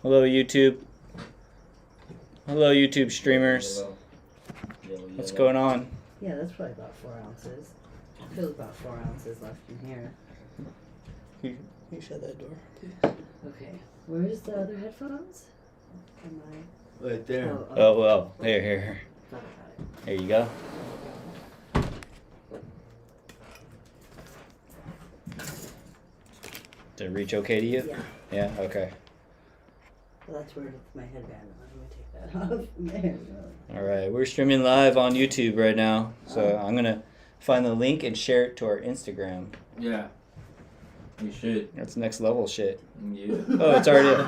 Hello, YouTube. Hello, YouTube streamers. What's going on? Yeah, that's probably about 4 ounces. Feels about 4 ounces left in here. You shut that door, please. Okay, where's the other headphones? Am I? Right there. Oh, well. Here. Got it. There you go. Did it reach okay to you? Yeah. Yeah? Okay. Well, that's weird with my headband on. I'm gonna take that off. There we go. Alright, we're streaming live on YouTube right now. So I'm going to find the link and share it to our Instagram. Yeah. You should. That's next level shit. Yeah. Oh, it's already...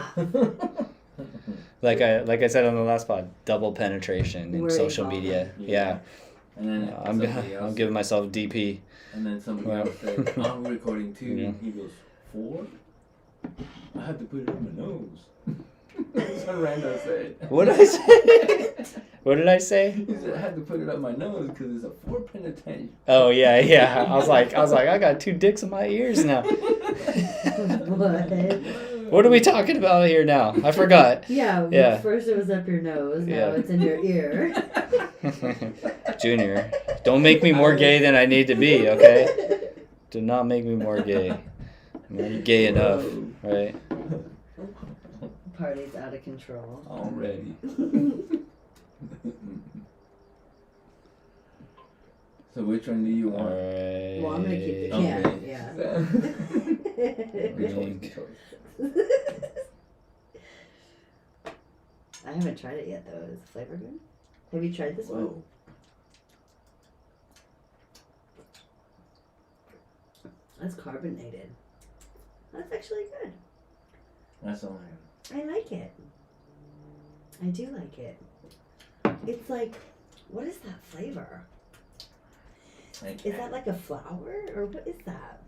Like I said on the last pod, double penetration in We're social evolving. media. Yeah. And then I'm giving myself DP. And then somebody else said, I'm recording too. Yeah. And he goes, 4? I had to put it on my nose. That's what Randal said. What did I say? What did I say? He said, I had to put it on my nose because it's a 4 penetration. Oh yeah. I was like, I got 2 dicks in my ears now. What are we talking about here now? I forgot. Yeah. First it was up your nose. Now Yeah. it's in your ear. Junior, don't make me more gay than I need to be, okay? Do not make me more gay. I'm already gay enough, right? Party's out of control. Already. So which one do you want? Alright. Well, I'm gonna keep the Okay. can. Yeah. Which Mm. one's choice? I haven't tried it yet though. Is the flavor good? Have you tried this one? Whoa. That's carbonated. That's actually good. That's all I I like it. I do like it. It's like, what is that flavor? have. Is that like a flower or what is that?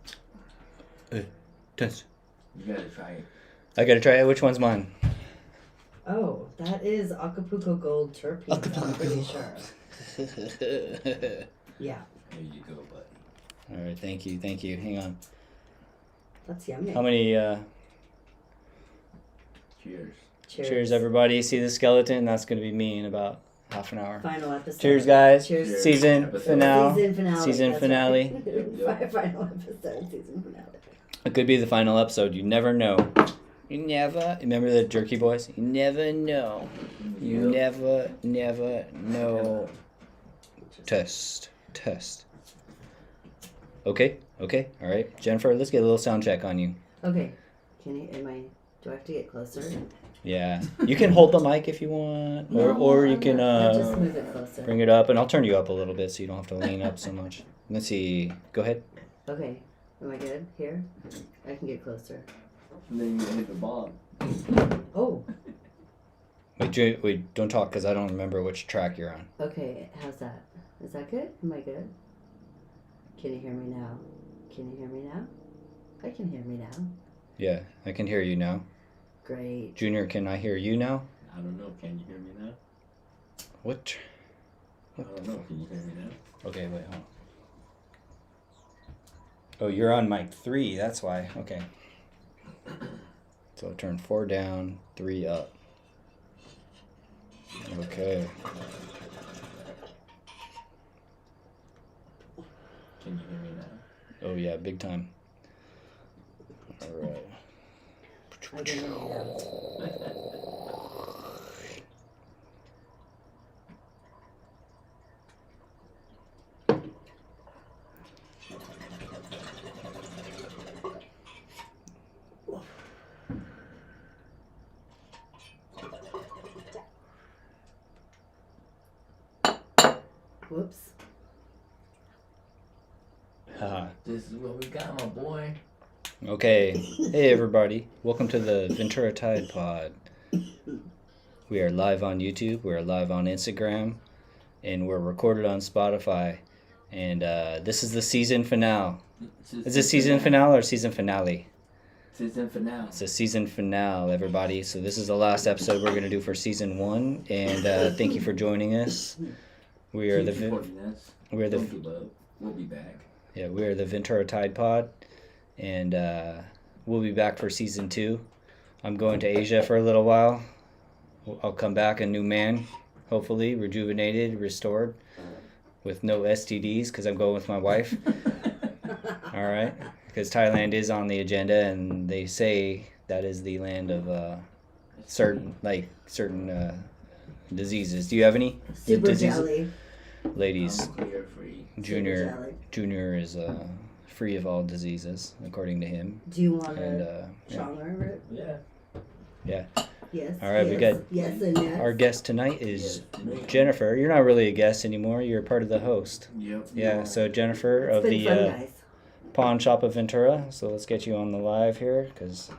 Test. You gotta try it. I gotta try it. Which one's mine? Oh, that is Acapulco Gold terpenes. I'm pretty sure. Yeah, There you go, buddy. Alright, thank you. Hang on. that's yummy. How many, Cheers. cheers everybody. See the skeleton? That's gonna be me in about half an hour. Final episode. Cheers, guys. Cheers. Season Episode. finale. Season finale. Season that's finale. right. Final episode. Season finale. It could be the final episode. You never know. You never. Remember the Jerky Boys? You never know. You never know. Test. Okay. All right. Jennifer, let's get a little sound check on you. Okay. Do I have to get closer? Yeah. You can hold the mic if you want. Or you can I'll just move it closer. bring it up, and I'll turn you up a little bit so you don't have to lean up so much. Let's see. Go ahead. Okay. Am I good? Here? I can get closer. And then you hit the ball. Oh, Wait, don't talk because I don't remember which track you're on. okay. How's that? Is that good? Am I good? Can you hear me now? I can hear me now. Yeah, I can hear you now. Great. Junior, can I hear you now? I don't know. Can you hear me now? What? I don't know. Can you hear me now? Okay, wait, hold on. Oh, you're on mic 3, that's why. Okay. So turn 4 down, 3 up. Okay. Can you hear me now? Oh yeah, big time. Alright. I can hear you now. Whoops. Haha. This is what we got, my boy. Okay. Hey everybody. Welcome to the Ventura Tide Pod. We are live on YouTube, we're live on Instagram, and we're recorded on Spotify. And this is the season finale. Is it season finale or season finale? Season finale. It's a season finale, everybody. So this is the last episode we're gonna do for season 1, and thank you for joining us. We are Keep the supporting us. we're the Don't give up. We'll be back. yeah we are the Ventura Tide Pod, and we'll be back for season 2. I'm going to Asia for a little while. I'll come back a new man, hopefully rejuvenated, restored, with no STDs because I'm going with my wife. All right, because Thailand is on the agenda, and they say that is the land of certain diseases. Do you have any Super diseases? jelly. Ladies, I'm clear free. Junior is free of all diseases according to him. Do you want And a stronger rip? Yeah. yeah. Yes. All right, yes, we got yes and yes. our guest tonight is Yes. Jennifer. You're not really a guest anymore. You're part of the host. Yep. Yeah. So Jennifer It's of been the fun, guys. Pawn Shop of Ventura. So let's get you on the live here because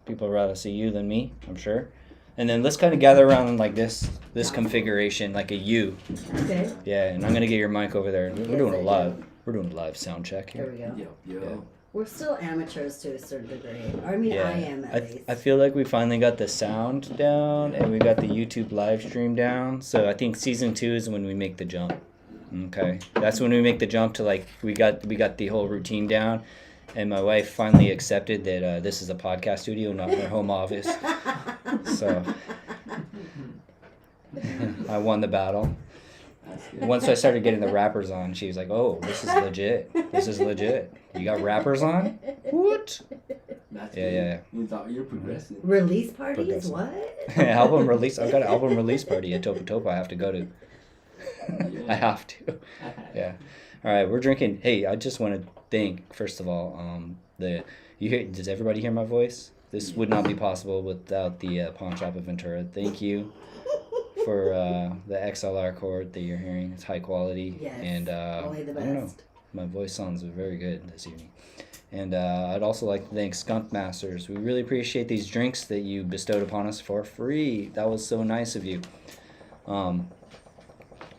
people would rather see you than me, I'm sure. And then let's kind of gather around like this configuration, like a U. Okay. Yeah, and I'm gonna get your mic over there. We're Yes, doing a I live. do. We're doing a live sound check Here here. we go. Yep. Yeah. We're still amateurs to a certain degree. I mean, I am at least. I feel like we finally got the sound down and we got the YouTube live stream down. So I think season 2 is when we make the jump. Okay, that's when we make the jump to like we got the whole routine down, and my wife finally accepted that this is a podcast studio, not her home office. So I won the battle. That's good. Once I started getting the rappers on, she was like, "Oh, this is legit. This is legit. You got rappers on? What?" That's Yeah, good. yeah. You thought you're progressing. Release parties? Progressive. What? Album release. I've got an album release party at Topa Topa. I have to go to. I have to. Yeah. All right, we're drinking. Hey, I just want to thank first of all does everybody hear my voice? This would not be possible without the Pawn Shop of Ventura. Thank you for the XLR cord that you're hearing. It's high quality. Yes, And only the I don't know. best. My voice sounds very good this evening. And I'd also like to thank Skunk Masters. We really appreciate these drinks that you bestowed upon us for free. That was so nice of you.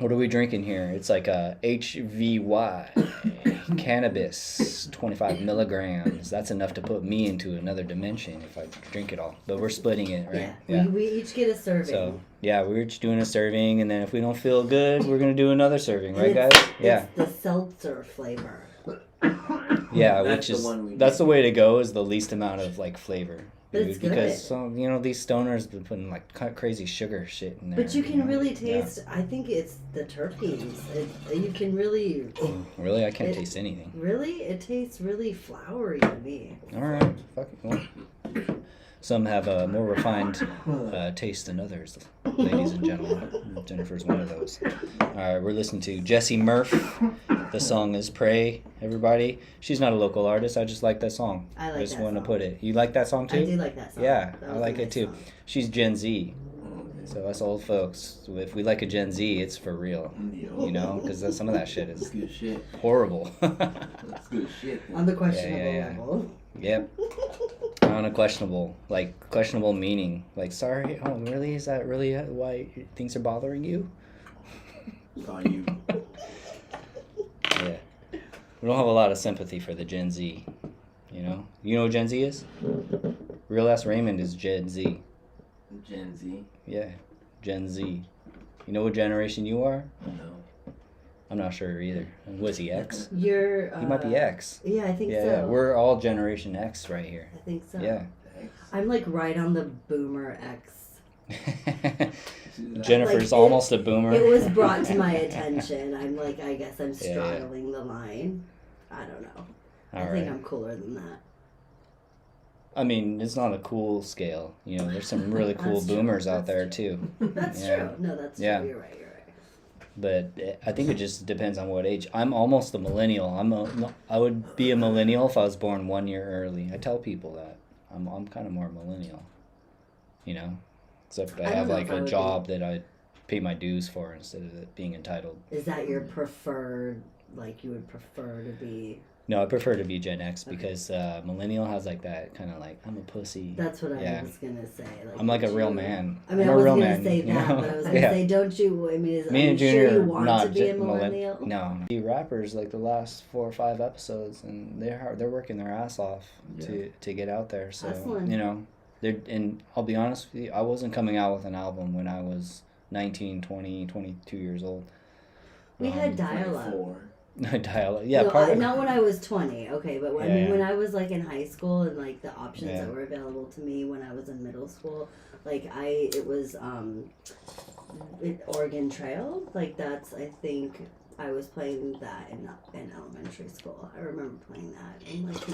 What are we drinking here? It's like a HVY cannabis, 25 milligrams. That's enough to put me into another dimension if I drink it all. But we're splitting it, right? Yeah. We each get a serving. So, yeah, we're each doing a serving, and then if we don't feel good, we're going to do another serving, right, guys? It's Yeah. the seltzer flavor. Yeah, That's which the one we is that's need. the way to go, is the least amount of like flavor. But it's good. Because these stoners been putting like crazy sugar shit in there. But you can really Yeah. taste, I think it's the terpenes. You can really, Really, I can't taste anything. it tastes really flowery to me. All right, fuck it. Well, some have a more refined taste than others, ladies and gentlemen. Jennifer's one of those. All right, we're listening to Jessie Murph. The song is "Pray." Everybody, she's not a local artist. I just like that song. I like just that want to song. put it. You like that song too? I do like that song. Yeah, That I was a like it nice too. song. She's Gen Z, so us old folks. If we like a Gen Z, it's for real. You know, because some of that shit That's is good shit. horrible. That's good shit. On the questionable yeah. level. Yep. On a questionable meaning. Like, sorry, oh, really? Is that really why things are bothering you? Saw you. Yeah. We don't have a lot of sympathy for the Gen Z. You know what Gen Z is? Real ass Raymond is Gen Z. Gen Z. Yeah, Gen Z. You know what generation you are? No. I'm not sure either. Was he X? You're. He might be X. Yeah, I think Yeah, so. yeah. We're all Generation X right here. I think so. Yeah. I'm like right on the boomer X. Jennifer's Like, almost a boomer. It was brought to my attention. I'm like, I guess I'm Yeah, yeah. straddling the line. I don't know. I All think right. I'm cooler than that. I mean, it's not a cool scale. You know, there's some really cool That's true. boomers out That's there true. too. That's Yeah. true. No, that's true. Yeah. You're right. But I think it just depends on what age. I'm almost a millennial. I would be a millennial if I was born 1 year early. I tell people that. I'm kind of more millennial. You know, except I I don't have know like if I a would job that I pay my dues for instead of it being entitled. Is that your preferred? Like you would prefer to be? No, I prefer to be Gen X because millennial has like that kind of like I'm a pussy. That's what Yeah. I was gonna say. Like, I'm like a would real you- man. I mean, I'm I a wasn't real gonna man. say you that, know? but I was gonna Yeah. say, don't you? I mean, Me are and you Junior sure you want not to be a gen- millennial? No, the rappers like the last 4 or 5 episodes, and they're working their ass off to get out there. So Hustling. you know, and I'll be honest with you, I wasn't coming out with an album when I was 19, 20, 22 years old. We had dial-up. 24. Dial-up. Yeah, No, part of not when I was 20, okay, but when, I mean, Yeah. when I was like in high school and like the options Yeah. that were available to me when I was in middle school, like it was Oregon Trail, like that's I think I was playing that in elementary school. I remember playing that in like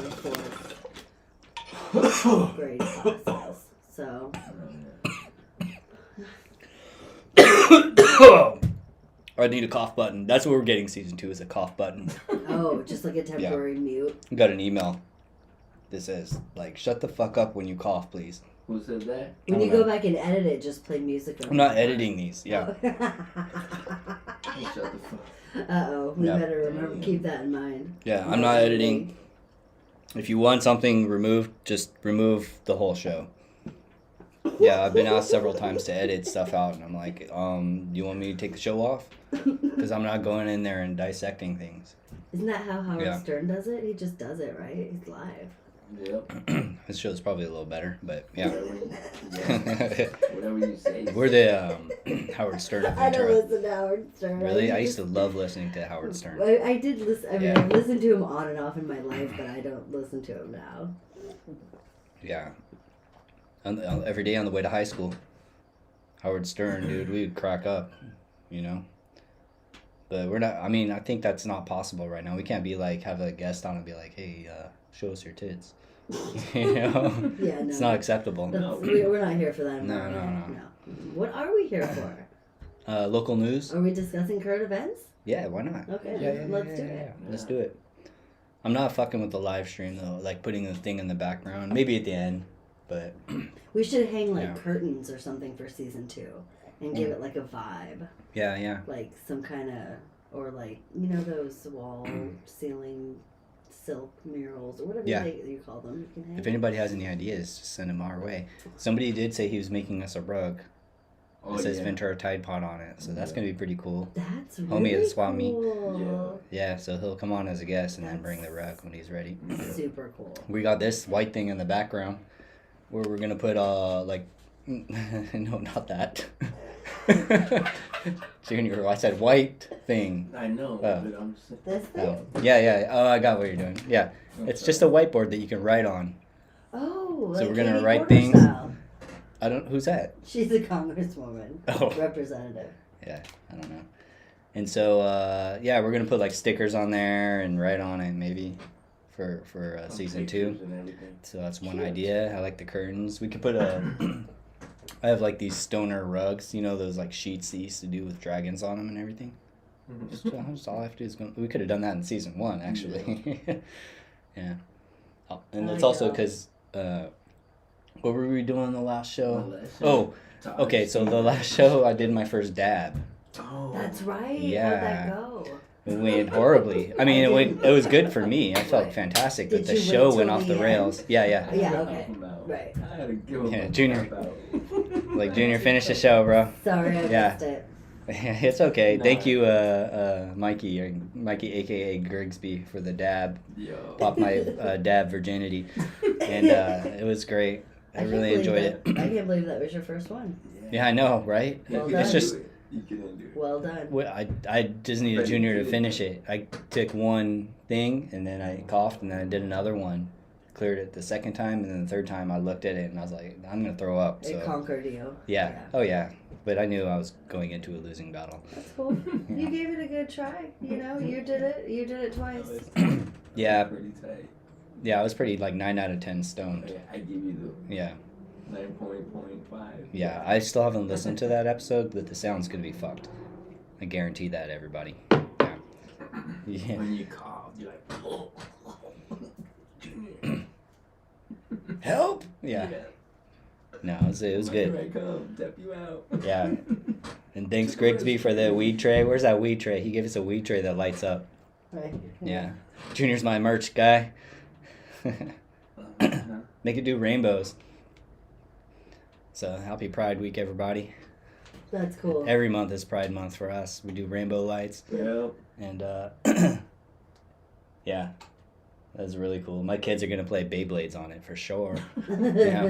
my fourth grade classes. So I need a cough button. That's what we're getting season 2 is a cough button. oh, just like a temporary mute. I got an email. This is like, shut the fuck up when you cough, please. Who said that? When I you don't go know. back and edit it, just play music. I'm not editing these. Yeah. Oh, shut the fuck. Uh-oh, we Yeah. better remember, keep that in mind. Yeah, I'm not editing. If you want something removed, just remove the whole show. Yeah, I've been asked several times to edit stuff out, and I'm like, do you want me to take the show off? Because I'm not going in there and dissecting things. Isn't that how Howard Yeah. Stern does it? He just does it, right? He's live. Yep. This show's probably a little better, but yeah. Whatever you say. We're the Howard Stern of I don't Ventura. listen to Howard Stern. Really? I used to love listening to Howard Stern. I did listen. I mean, Yeah. I've listened to him on and off in my life, but I don't listen to him now. Yeah. Every day on the way to high school. Howard Stern, dude, we would crack up, you know? But we're not, I mean, I think that's not possible right now. We can't be like, have a guest on and be like, hey, show us your tits. You know? Yeah, no. It's not acceptable. We're not here for that. No. What are we here for? Local news? Are we discussing current events? Yeah, why not? Okay, Yeah, let's do it. Let's do it. I'm not fucking with the live stream though, like putting the thing in the background. Maybe at the end, but We should hang like Yeah. curtains or something for season 2 and give it like a vibe. yeah. Like some kind of, or like, you know, those wall ceiling silk murals or whatever Yeah. you call them. You can hang. If anybody has any ideas, just send them our way. Somebody did say he was making us a rug. Oh, It says yeah. Ventura Tide Pod on it, so that's gonna be pretty cool. That's Homie really at the swap meet. cool. Yeah, so he'll come on as a guest and then bring the rug when he's ready. Super cool. We got this white thing in the background where we're gonna put like no, not that. Junior, I said white thing. I know, Oh. but I'm saying. This thing? Oh, yeah. Oh, I got what you're doing. Yeah, it's just a whiteboard that you can write on. Oh, So like we're gonna Katie write Porter things. style. I don't. Who's that? She's a congresswoman. Oh. Representative. Yeah, I don't know. And so yeah, we're gonna put like stickers on there and write on it maybe for season 2. And everything. So that's one Cute. idea. I like the curtains. We could put a. I have like these stoner rugs, you know, those like sheets they used to do with dragons on them and everything. Just all I have to do is go. We could have done that in season 1, actually. Yeah. Oh, and it's also because. What were we doing the last show? Oh, okay. So the last show I did my first dab. Oh. That's right. Yeah. How'd that go? It went horribly. I mean, it was good for me. I felt fantastic, but Did the you show wait went till off the the rails. Yeah. Yeah, okay. Right. I had to give him Yeah, a Junior. crap out. Like Junior, finish the show, bro. Sorry, I Yeah. missed it. It's okay. No. Thank you, Mikey, aka Grigsby, for the dab. Yo. Popped my dab virginity, and it was great. I really enjoyed it. I can't believe that was your first one. Yeah, I know, right? Well You done. It's couldn't just do it. You couldn't do it. Well done. well, I just needed Junior to finish it. I took one thing and then I coughed and then I did another one, cleared it the second time, and then the third time I looked at it and I was like, I'm gonna throw up. It So conquered you. yeah, oh yeah. But I knew I was going into a losing battle. That's cool. You gave it a good try. You know, you did it. You did it twice. Yeah. Pretty tight. Yeah, I was pretty like 9 out of 10 stoned. Yeah, I give you Yeah. the 9.5. Yeah, I still haven't listened to that episode, but the sound's gonna be fucked. I guarantee that, everybody. Yeah. Yeah. When you cough, you're like, Junior. Help! Yeah. No, it was Here good. I come, tap you out. Yeah. And thanks Grigsby for the weed tray. Where's that weed tray? He gave us a weed tray that lights up. Right. Yeah. Junior's my merch guy. Make it do rainbows. So happy Pride Week, everybody. That's cool. Every month is Pride Month for us. We do rainbow lights. Yep. And yeah. That's really cool. My kids are gonna play Beyblades on it for sure. Yeah,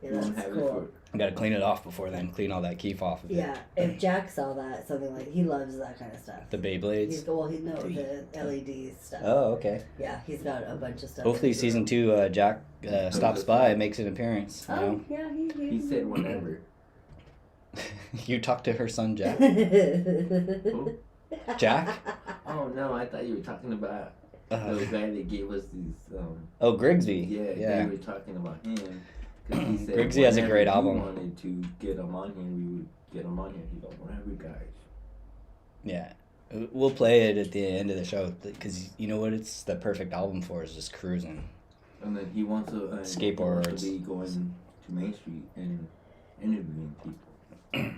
You won't that's have cool. You gotta clean it off before then. Clean all that keef off of it. Yeah, if Jack saw that, something like he loves that kind of stuff. The Beyblades. He knows the LED stuff. Oh, okay. Yeah, he's got a bunch of stuff. Hopefully, season 2, Jack stops by and makes an appearance. You know? Yeah, He said whenever. You talk to her son, Jack. Who? Jack? Oh no, I thought you were talking about the guy that gave us these. Oh, Grigsby. Yeah, we were talking about him. 'Cause he said Grigsby has a whenever great we album. wanted to get him on here, we would get him on here. He goes, whenever, guys. Yeah. We'll play it at the end of the show because you know what it's the perfect album for is just cruising. And then he wants to Skateboards. be going to Main Street and interviewing people. Hey,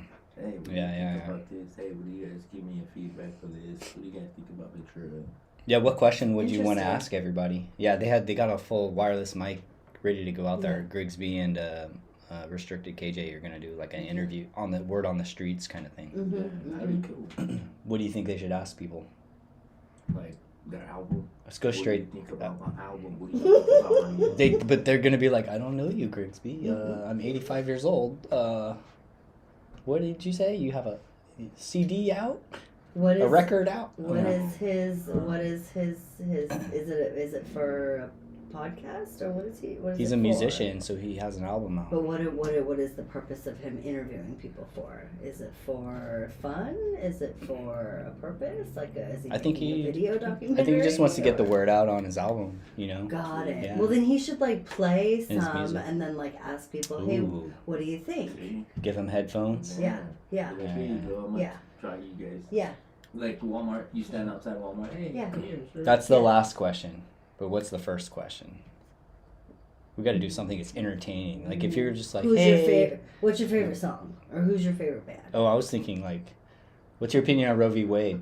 what do you think about this? Hey, what do you guys give me a feedback for this? What do you guys think about Ventura? Yeah, what question would you want to Interesting. ask everybody? Yeah, they got a full wireless mic ready to go out there. Yeah. Grigsby and Restricted KJ are gonna do like an interview on the word on the streets kind of thing. Mm-hmm. That'd be cool. What do you think they should ask people? Like their album. Let's go straight. What do you think about my album? What do you think about my music? But they're gonna be like, I don't know you, Grigsby. I'm 85 years old. What did you say? You have a CD out? What is A record out? What is his? Is it for a podcast or what is he? What is He's it a for? musician, so he has an album out. But what is the purpose of him interviewing people for? Is it for fun? Is it for a purpose? Is he I think making a video documentary? I think he just wants to get the or- word out on his album, you know? Got it. Yeah. Well, then he should play His some music. and then ask people, hey, Ooh. what do you think? See? Give him headphones. Yeah, yeah, Like, here you go. I'm gonna Yeah. try you guys. yeah. Like Walmart, you stand outside Walmart. Hey, Yeah. come here, sir. That's the Yeah. last question. But what's the first question? We got to do something that's entertaining. Like if you're just like, Who's hey, your favorite? What's your favorite song? Or who's your favorite band? oh, I was thinking like, what's your opinion on Roe v. Wade?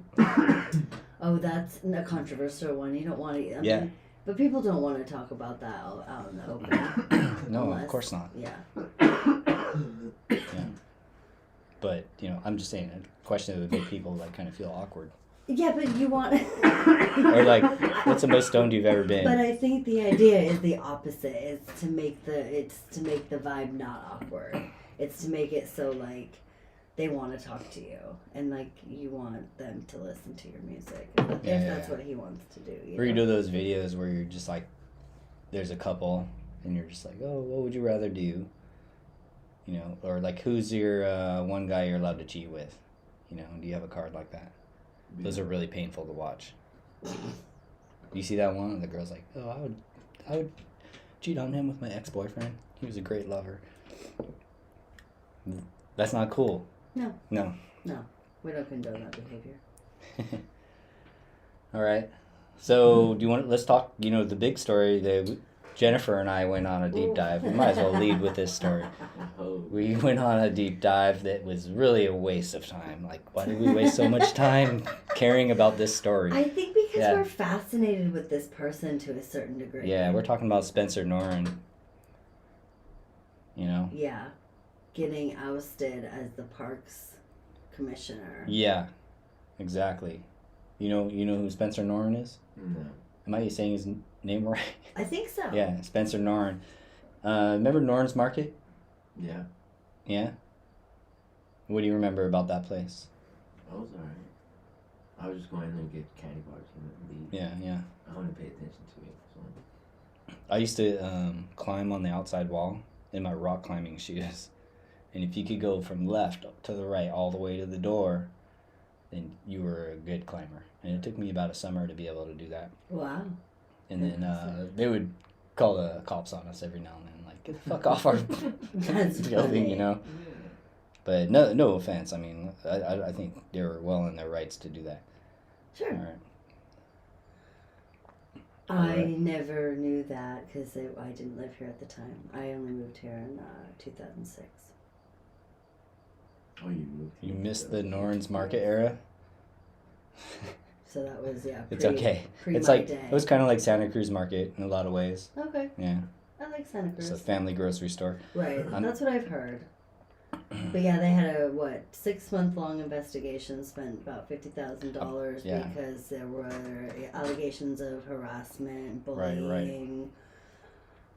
Oh, that's a controversial one. You don't want to. Yeah. But people don't want to talk about that out in the open. No, Unless- of course not. Yeah. But I'm just saying a question that would make people kind of feel awkward. Yeah, but you want. Or like, what's the most stoned you've ever been? But I think the idea is the opposite. It's to make the vibe not awkward. It's to make it so they want to talk to you and you want them to listen to your music. If that's what he wants to do. Or you do those videos where you're just like, there's a couple and you're just like, oh, what would you rather do? Or who's your one guy you're allowed to cheat with? Do you have a card like that? Those are really painful to watch. You see that one? And the girl's like, oh, I would cheat on him with my ex-boyfriend. He was a great lover. That's not cool. No. No. No. We don't condone that behavior. All right. So let's talk, the big story that Jennifer and I went on a deep dive. We might as well lead with this story. We went on a deep dive that was really a waste of time. Why did we waste so much time caring about this story? I think because Yeah. we're fascinated with this person to a certain degree. Yeah, we're talking about Spencer Noren. Yeah. Getting ousted as the parks commissioner. Yeah, exactly. You know who Spencer Noren is? No. Am I saying his name right? I think so. Yeah, Spencer Noren. Remember Noren's Market? Yeah. Yeah? What do you remember about that place? I was alright. I was just going in there and get candy bars and leave. Yeah. I want to pay attention to it. So. I used to climb on the outside wall in my rock climbing shoes. And if you could go from left to the right all the way to the door, then you were a good climber. And it took me about a summer to be able to do that. Wow. And then they would call the cops on us every now and then, get the fuck off our That's building, funny. But no offense. I mean, I think they were well in their rights to do that. Sure. All right. I Alright. never knew that because I didn't live here at the time. I only moved here in 2006. Oh, you moved. You missed the Noren's Market era? So that was, It's okay. It's my like, day. it was kind of like Santa Cruz Market in a lot of ways. Okay. Yeah. I like Santa Cruz. It's a family grocery store. Right. I'm- That's what I've heard. But yeah, they had a 6-month-long investigation, spent about $50,000 Yeah. because there were allegations of harassment, Right. bullying,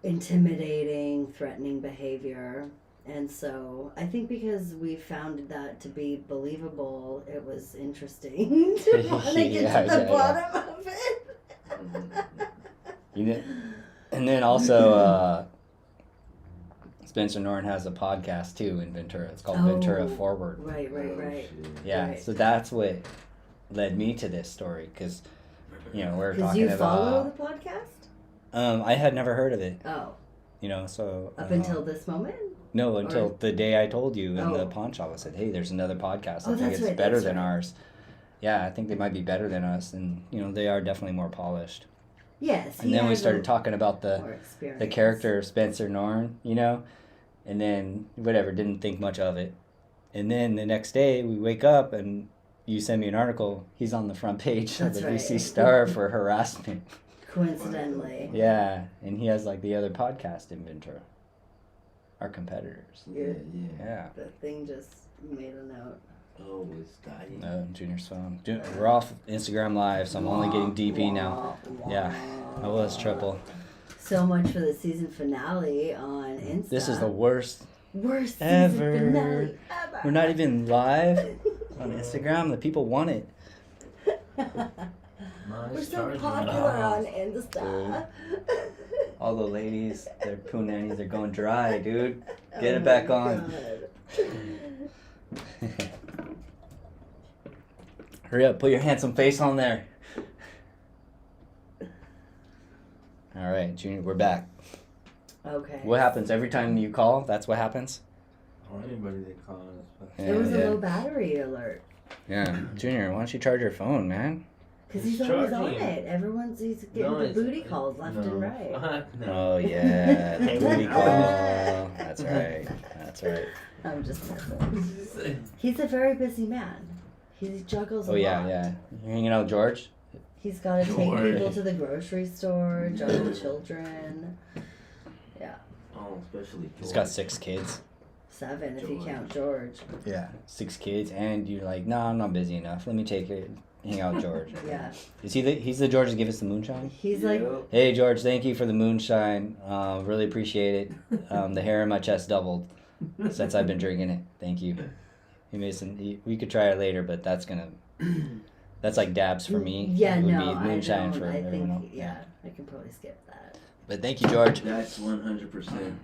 intimidating, threatening behavior, And so I think because we found that to be believable, it was interesting to want to get to the bottom of it. And then also, Spencer Norton has a podcast too in Ventura. It's called Ventura Forward. Right. Yeah, right. so that's what led me to this story because, we're talking about. Because you follow the podcast? I had never heard of it. Oh. So. Up until this moment? No, until the day I told you in the pawn shop. I said, hey, there's another podcast. I think it's better than ours. Yeah, I think they might be better than us. And, they are definitely more polished. Yes. And then we started talking about the character of Spencer Norton, and then whatever, didn't think much of it. And then the next day we wake up and you send me an article. He's on the front page of the VC Star for harassment. Coincidentally. Yeah, and he has the other podcast in Ventura. Our competitors. Yeah. The thing just made a note. Oh, it's dying. Junior's phone. We're off Instagram Live, so I'm only getting DP now. Yeah, I was triple. So much for the season finale on Insta. This is the worst season ever. Finale ever. We're not even live on Instagram. The people want it. We're so popular on Insta. All the ladies, their punani's are going dry, dude. Get it back on. Hurry up, put your handsome face on there. All right, Junior, we're back. Okay. What happens every time you call? That's what happens? Or anybody that calls. It was a low battery alert. Yeah. Junior, why don't you charge your phone, man? Because he's always on it. He's getting the booty calls left and right. Oh, yeah. The booty call. That's right. I'm just messing. He's a very busy man. He juggles a lot. Yeah. You're hanging out with George? He's got to take people to the grocery store, juggle children. Yeah. Oh, especially George. He's got 6 kids. 7 if you count George. Yeah, 6 kids, and you're like, no, I'm not busy enough. Let me take it. Hang out with George. Yeah. Is he's the George to give us the moonshine? He's like, hey George, thank you for the moonshine. Really appreciate it. The hair in my chest doubled since I've been drinking it. Thank you. He made some. We could try it later, but that's like dabs for me. Yeah, it would no, be moonshine for I everyone else. think, yeah, I can probably skip that. But thank you, George. That's 100%.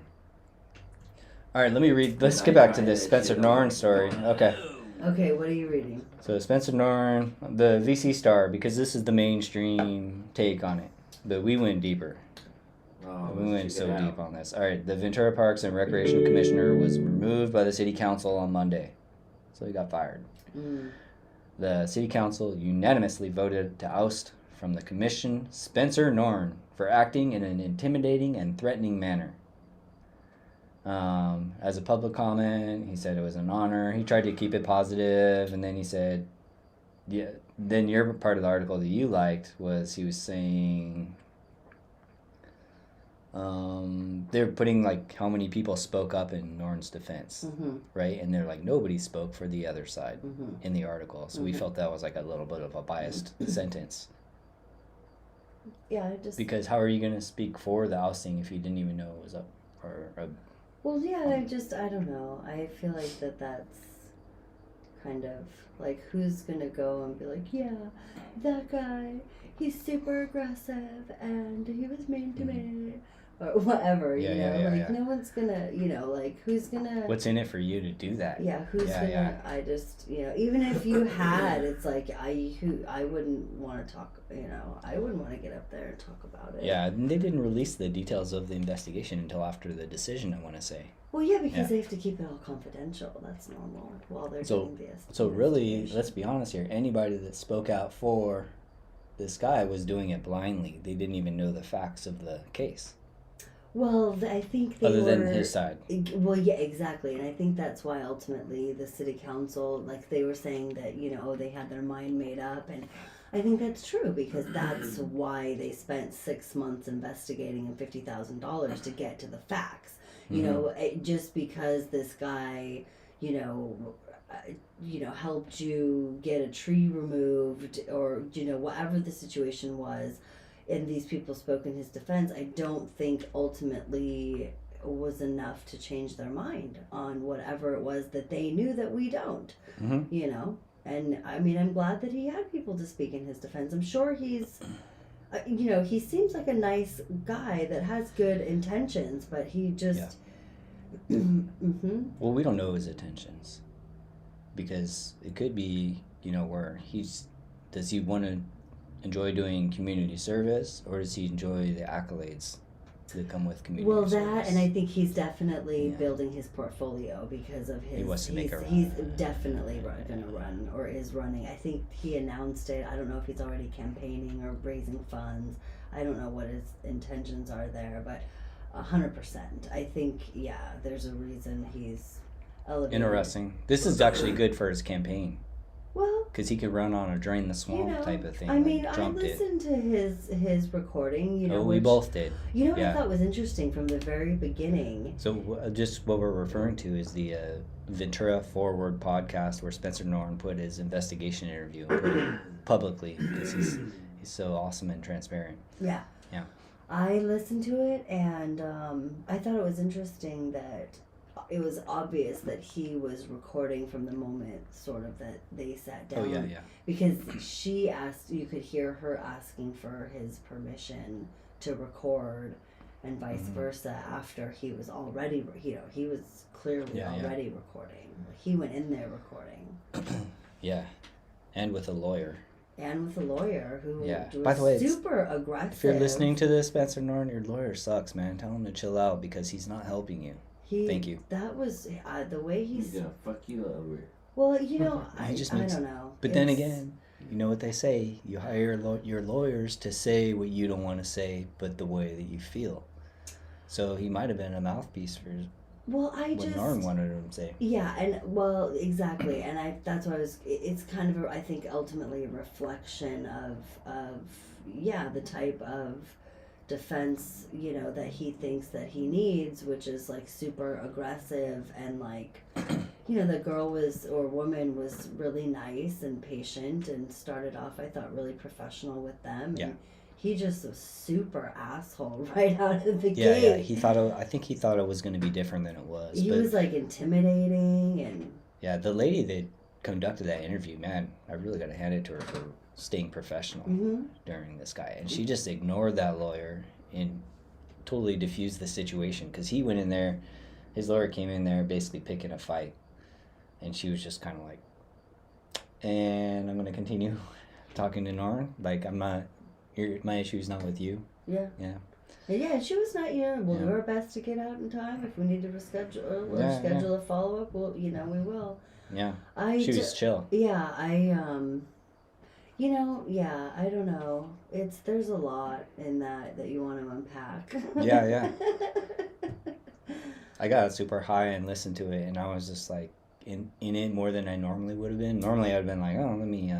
All right, let's get back to this Spencer Norton story. Okay, what are you reading? So Spencer Norton, the VC Star, because this is the mainstream take on it, but we went deeper. We went so deep on this. All right, the Ventura Parks and Recreation Commissioner was removed by the City Council on Monday, so he got fired. The City Council unanimously voted to oust from the commission Spencer Norton for acting in an intimidating and threatening manner. As a public comment, he said it was an honor. He tried to keep it positive, and then he said, yeah, then your part of the article that you liked was he was saying they're putting how many people spoke up in Norton's defense, right? And they're like, nobody spoke for the other side in the article. So we felt that was a little bit of a biased sentence. Yeah, because how are you going to speak for the ousting if you didn't even know it was up? Well, yeah, I don't know. I feel like that's kind of who's going to go and be like, yeah, that guy, he's super aggressive and he was mean to me. Or whatever, no one's gonna, who's gonna... What's in it for you to do that? Yeah, who's gonna... I just, even if you had, it's I wouldn't want to talk, I wouldn't want to get up there and talk about it. Yeah, and they didn't release the details of the investigation until after the decision, I want to say. Well, yeah, because they have to keep it all confidential. That's normal while they're doing this. So really, let's be honest here, anybody that spoke out for this guy was doing it blindly. They didn't even know the facts of the case. Well, I think they Other than his side. Well, yeah, exactly. And I think that's why ultimately the city council, they were saying that, they had their mind made up. And I think that's true because that's why they spent 6 months investigating and $50,000 to get to the facts. Just because this guy, helped you get a tree removed or, whatever the situation was, and these people spoke in his defense, I don't think ultimately was enough to change their mind on whatever it was that they knew that we don't, you know? And I mean, I'm glad that he had people to speak in his defense. I'm sure he's, you know, he seems like a nice guy that has good intentions, but he just. Well, we don't know his intentions because it could be, you know, where does he want to enjoy doing community service, or does he enjoy the accolades that come with community service? And I think he's definitely building his portfolio because of his. He wants to make a run. He's definitely going to run or is running. I think he announced it. I don't know if he's already campaigning or raising funds. I don't know what his intentions are there, but 100%. I think there's a reason he's elevated. Interesting. This is actually good for his campaign. Well, because he could run on a drain the swamp type of thing. I mean, I listened to his recording. You know, we both did. You know what I thought was interesting from the very beginning. So just what we're referring to is the Ventura Forward podcast, where Spencer Norton put his investigation interview and put it publicly because he's so awesome and transparent. Yeah. Yeah. I listened to it, and I thought it was interesting that it was obvious that he was recording from the moment sort of that they sat down. Oh, yeah. Because she asked, you could hear her asking for his permission to record and vice versa after he was already, you know, he was clearly already recording. He went in there recording. Yeah. And with a lawyer. Who was by the way, super aggressive. If you're listening to this, Spencer Norton, your lawyer sucks, man. Tell him to chill out because he's not helping you. Thank you. That was the way he's gonna fuck you over. Well, you know, I don't know. But then again, you know what they say: you hire your lawyers to say what you don't want to say, but the way that you feel. So he might have been a mouthpiece for what Norton wanted him to say. Yeah, and exactly, and that's why it's kind of I think ultimately a reflection of the type of defense, you know, that he thinks that he needs, which is like super aggressive, and like, you know, the woman was really nice and patient and started off, I thought, really professional with them. Yeah. And he just was super asshole right out of the gate. Yeah, I think he thought it was going to be different than it was. He was like intimidating and. Yeah, the lady that conducted that interview, man, I really got to hand it to her for staying professional during this guy, and she just ignored that lawyer and totally diffused the situation, because he went in there, his lawyer came in there basically picking a fight, and she was just kind of like, and I'm going to continue talking to Norton, like, my issue is not with you. Yeah, she was not, we'll do our best to get out in time. If we need to reschedule schedule a follow-up, we'll, we will. Yeah, she was chill. Yeah, I don't know. There's a lot in that you want to unpack. Yeah. I got super high and listened to it, and I was just like in it more than I normally would have been. Normally I'd been like, oh, let me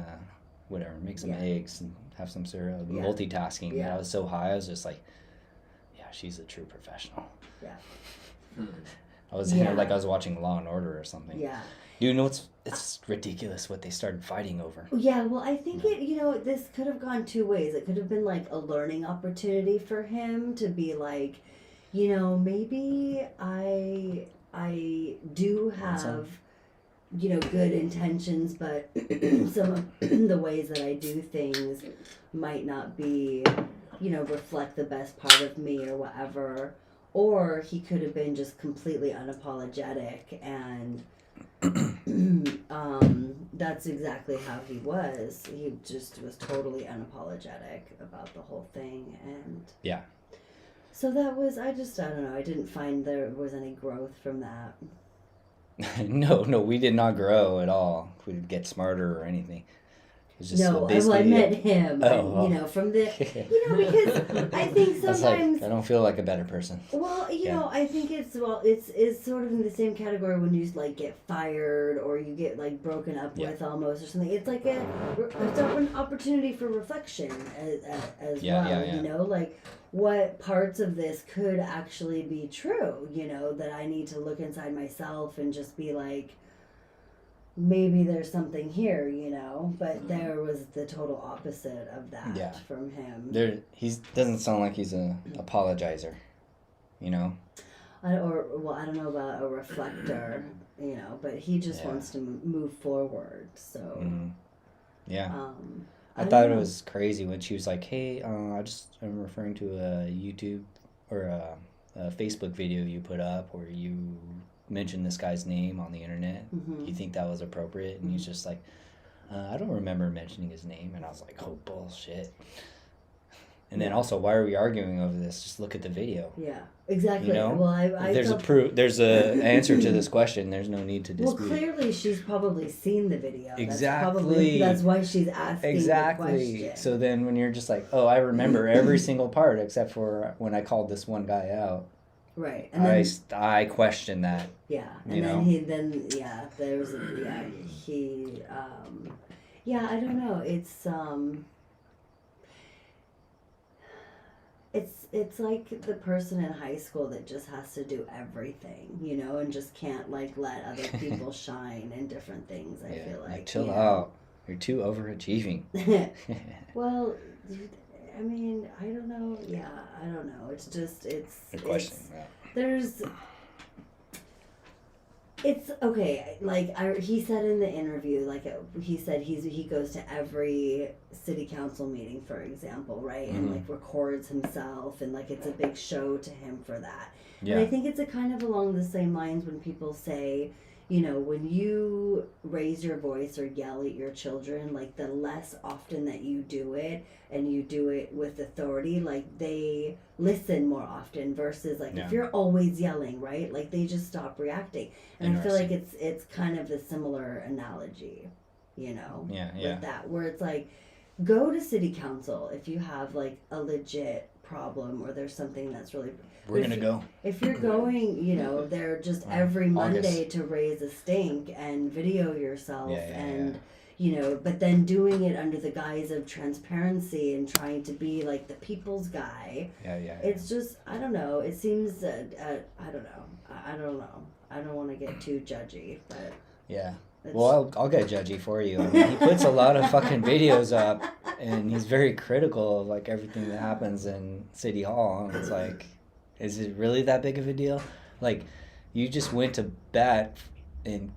make some eggs and have some cereal, multitasking. Yeah. But I was so high, I was just like, yeah, she's a true professional. Yeah. I was here like I was watching Law and Order or something. Yeah. You know, it's ridiculous what they started fighting over. Yeah, well, I think this could have gone two ways. It could have been like a learning opportunity for him to be like, maybe I do have, good intentions, but some of the ways that I do things might not be, reflect the best part of me or whatever. Or he could have been just completely unapologetic, and that's exactly how he was. He just was totally unapologetic about the whole thing, and so that was, I don't know, I didn't find there was any growth from that. No, we did not grow at all. We didn't get smarter or anything. Just I met him, from the, because I think sometimes I don't feel like a better person. Well, I think it's sort of in the same category when you like get fired or you get like broken up with almost or something. It's like it's an opportunity for reflection as well. Like what parts of this could actually be true. That I need to look inside myself and just be like, maybe there's something here, but there was the total opposite of that from him. He doesn't sound like he's an apologizer, I don't know about a reflector, but he just wants to move forward. So, yeah. I don't thought it know. was crazy when she was like, "Hey, I'm referring to a YouTube or a Facebook video you put up where you mentioned this guy's name on the internet. Mhm. You think that was appropriate?" And he's just like, "I don't remember mentioning his name." And I was like, "Oh, bullshit." And then also, why are we arguing over this? Just look at the video. Yeah, exactly. You know, Well, if there's there's a answer to this question. There's no need to Well, dispute. clearly she's probably seen the video. Exactly. That's why she's asking the question. So then when you're just like, oh, I remember every single part except for when I called this one guy out. Right. And then, I question that. Yeah. And I don't know. It's like the person in high school that just has to do everything, and just can't like let other people shine in different things. I feel like chill out. You're too overachieving. Well, I mean, I don't know. Yeah, I don't know. It's just Good question. It's okay. Like he said in the interview, he said he goes to every city council meeting, for example, right, and like records himself, and like it's a big show to him for that. Yeah. And I think it's a kind of along the same lines when people say, when you raise your voice or yell at your children, like the less often that you do it, and you do it with authority, like they listen more often versus like if you're always yelling, right, like they just stop reacting. And I feel like it's kind of a similar analogy, with that, where it's like, go to city council if you have like a legit problem or there's something that's really. We're going to go. If you're going, there just every Monday to raise a stink and video yourself but then doing it under the guise of transparency and trying to be like the people's guy. It's just, I don't know. It seems, I don't know. I don't know. I don't want to get too judgy, but. Yeah. Well, I'll get judgy for you. I mean, he puts a lot of fucking videos up, and he's very critical of like everything that happens in City Hall. And it's like, is it really that big of a deal? Like, you just went to bat and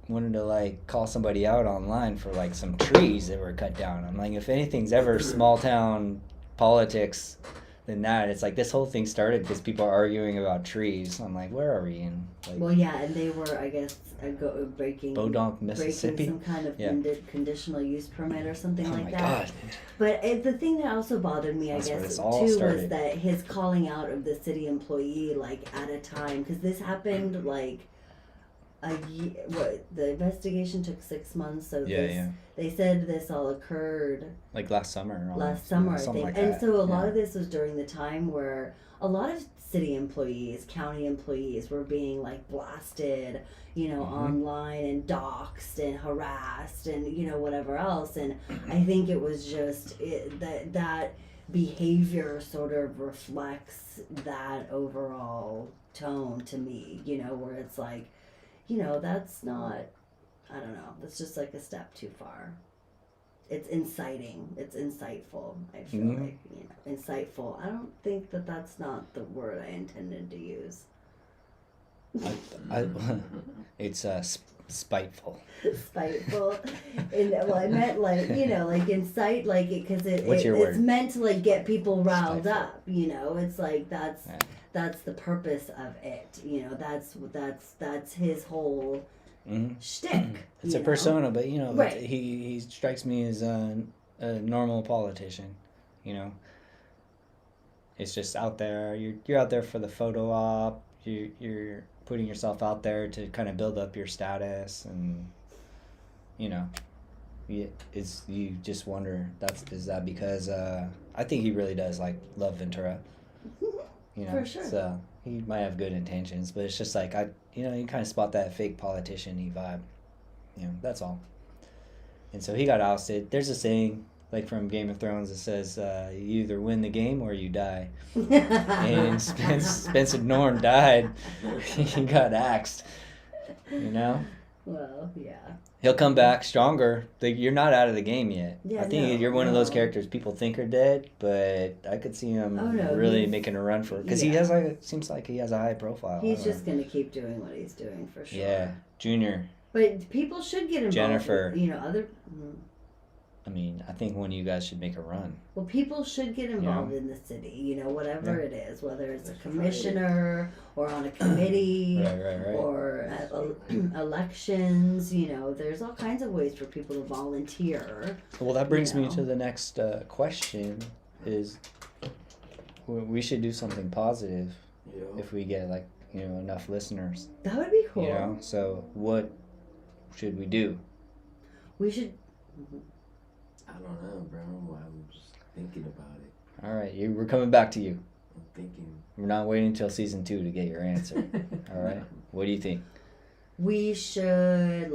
wanted to like call somebody out online for like some trees that were cut down. I'm like, if anything's ever small town politics than that, it's like this whole thing started because people are arguing about trees. I'm like, where are we in? Like, well, yeah, and they were, I guess, breaking Mississippi, some kind of conditional use permit or something like that. God. But the thing that also bothered me, I guess, too, was that his calling out of the city employee like at a time, because this happened like a year. The investigation took 6 months, so they said this all occurred like last summer. I think, like and so a lot of this was during the time where a lot of city employees, county employees, were being like blasted, online and doxxed and harassed and whatever else. And I think it was just that behavior sort of reflects that overall tone to me, where it's like, that's not, I don't know, that's just like a step too far. It's inciting. It's insightful. I feel like, insightful. I don't think that's not the word I intended to use. It's spiteful. Spiteful. I meant like, like incite, like because it's meant to like get people riled up. It's like that's the purpose of it. That's his whole. Shtick. It's a persona, but right. he strikes me as a normal politician. It's just out there. You're out there for the photo op. You're putting yourself out there to kind of build up your status, and you just wonder is that because I think he really does like love Ventura. For sure. So he might have good intentions, but it's just like you kind of spot that fake politician-y vibe. That's all. And so he got ousted. There's a saying, like from Game of Thrones, that says, you either win the game or you die. And Spencer Norm died. He got axed. Well, yeah. He'll come back stronger. You're not out of the game yet. Yeah, I think no, you're one of those no. characters people think are dead, but I could see him Oh, no, really he's- making a run for it because he yeah. has seems like he has a high profile. I He's don't just know. gonna keep doing what he's doing for sure. Yeah, Junior. But people should get involved. Jennifer. You know, other. I mean, I think one of you guys should make a run. Well, people should get involved in the city. You know, whatever it is, whether it's a commissioner or on a committee Right. or at elections. You know, there's all kinds of ways for people to volunteer. Well, that brings me know. to the next question: is we should do something positive Yeah. if we get enough listeners. That would be cool. You know, so what should we do? We should. I don't know, bro. I was thinking about it. All right, we're coming back to you. I'm thinking. We're not waiting until season 2 to get your answer. All right, what do you think? We should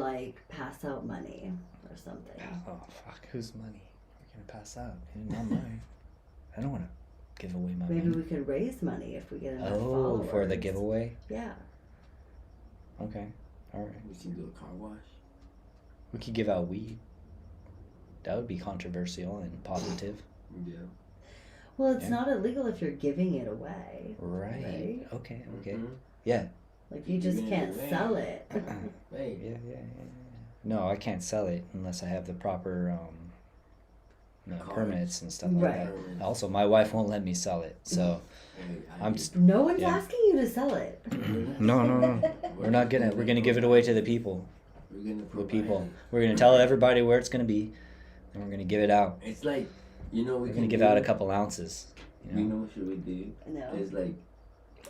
pass out money or something. Oh fuck, whose money? We're gonna pass out. Not mine. I don't want to give away my Maybe money. we could raise money if we get enough Oh, followers. for the giveaway. Yeah. Okay, all right. We can do a car wash. We could give out weed. That would be controversial and positive. Yeah. Well, it's Yeah. not illegal if you're giving it away. Right. Right. Okay. Mhm. Yeah. Like you just Giving it can't away. sell it. Hey. Yeah. No, I can't sell it unless I have the proper Cards. permits and stuff like Right. that. Also, my wife won't let me sell it, so Hey, I'm. No one's Yeah. asking you to sell it. No. We're not gonna. We're gonna give it away to the people. We're gonna The provide people. it. We're gonna tell everybody where it's gonna be, and we're gonna give it out. It's like, you know, We're gonna give out a couple ounces. You know what should we do? No. It's like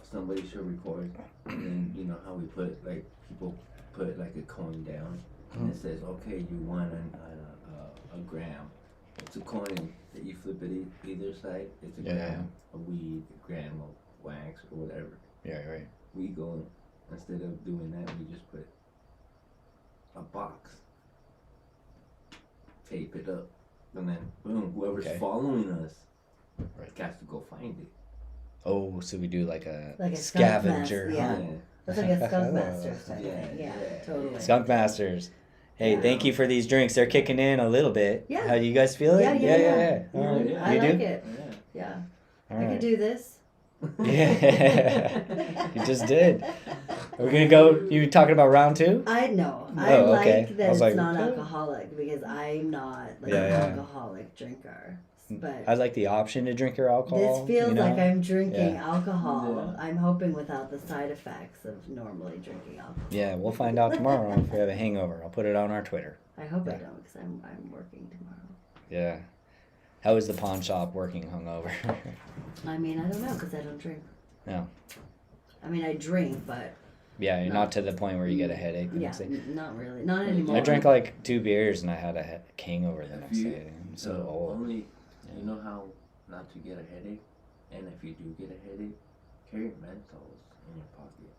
somebody should record, and then you know how we put people put a coin down, and it says, okay, you won a gram. It's a coin that you flip it either side. It's a gram of weed, a gram of wax, or whatever. Yeah. Right. We go, instead of doing that, we just put a box, tape it up, and then boom, whoever's Okay. following us Right. has to go find it. Oh, so we do like a Like a skunk scavenger mask, yeah. hunt. That's like a skunk masters type Yeah, thing. Yeah, yeah. totally. Skunk Masters. Hey, Yeah. thank you for these drinks. They're kicking in a little bit. Yeah. How do you guys feel it? Yeah. All right. Yeah. I You like do? it. Yeah. Yeah. All I could right. do this. Yeah. You just did. Are we gonna go? You talking about round 2? I know. I Oh, like okay. that I was it's like, non-alcoholic because I'm not Yeah, an yeah. alcoholic drinker. But I like the option to drink your alcohol. this feels you know? like I'm drinking Yeah. alcohol. Yeah. I'm hoping without the side effects of normally drinking alcohol. Yeah, we'll find out tomorrow if we have a hangover. I'll put it on our Twitter. I hope I Yeah. don't because I'm working tomorrow. Yeah. How is the pawn shop working hungover? I mean, I don't know because I don't drink. No. I mean, I drink, but Yeah, you're No. not to the point where you get a headache the yeah, next day. not really. Not anymore. I drank like 2 beers and I had a hangover the next you- day. I'm so old. Only, you know how not to get a headache, and if you do get a headache, carry Menthols in your pocket.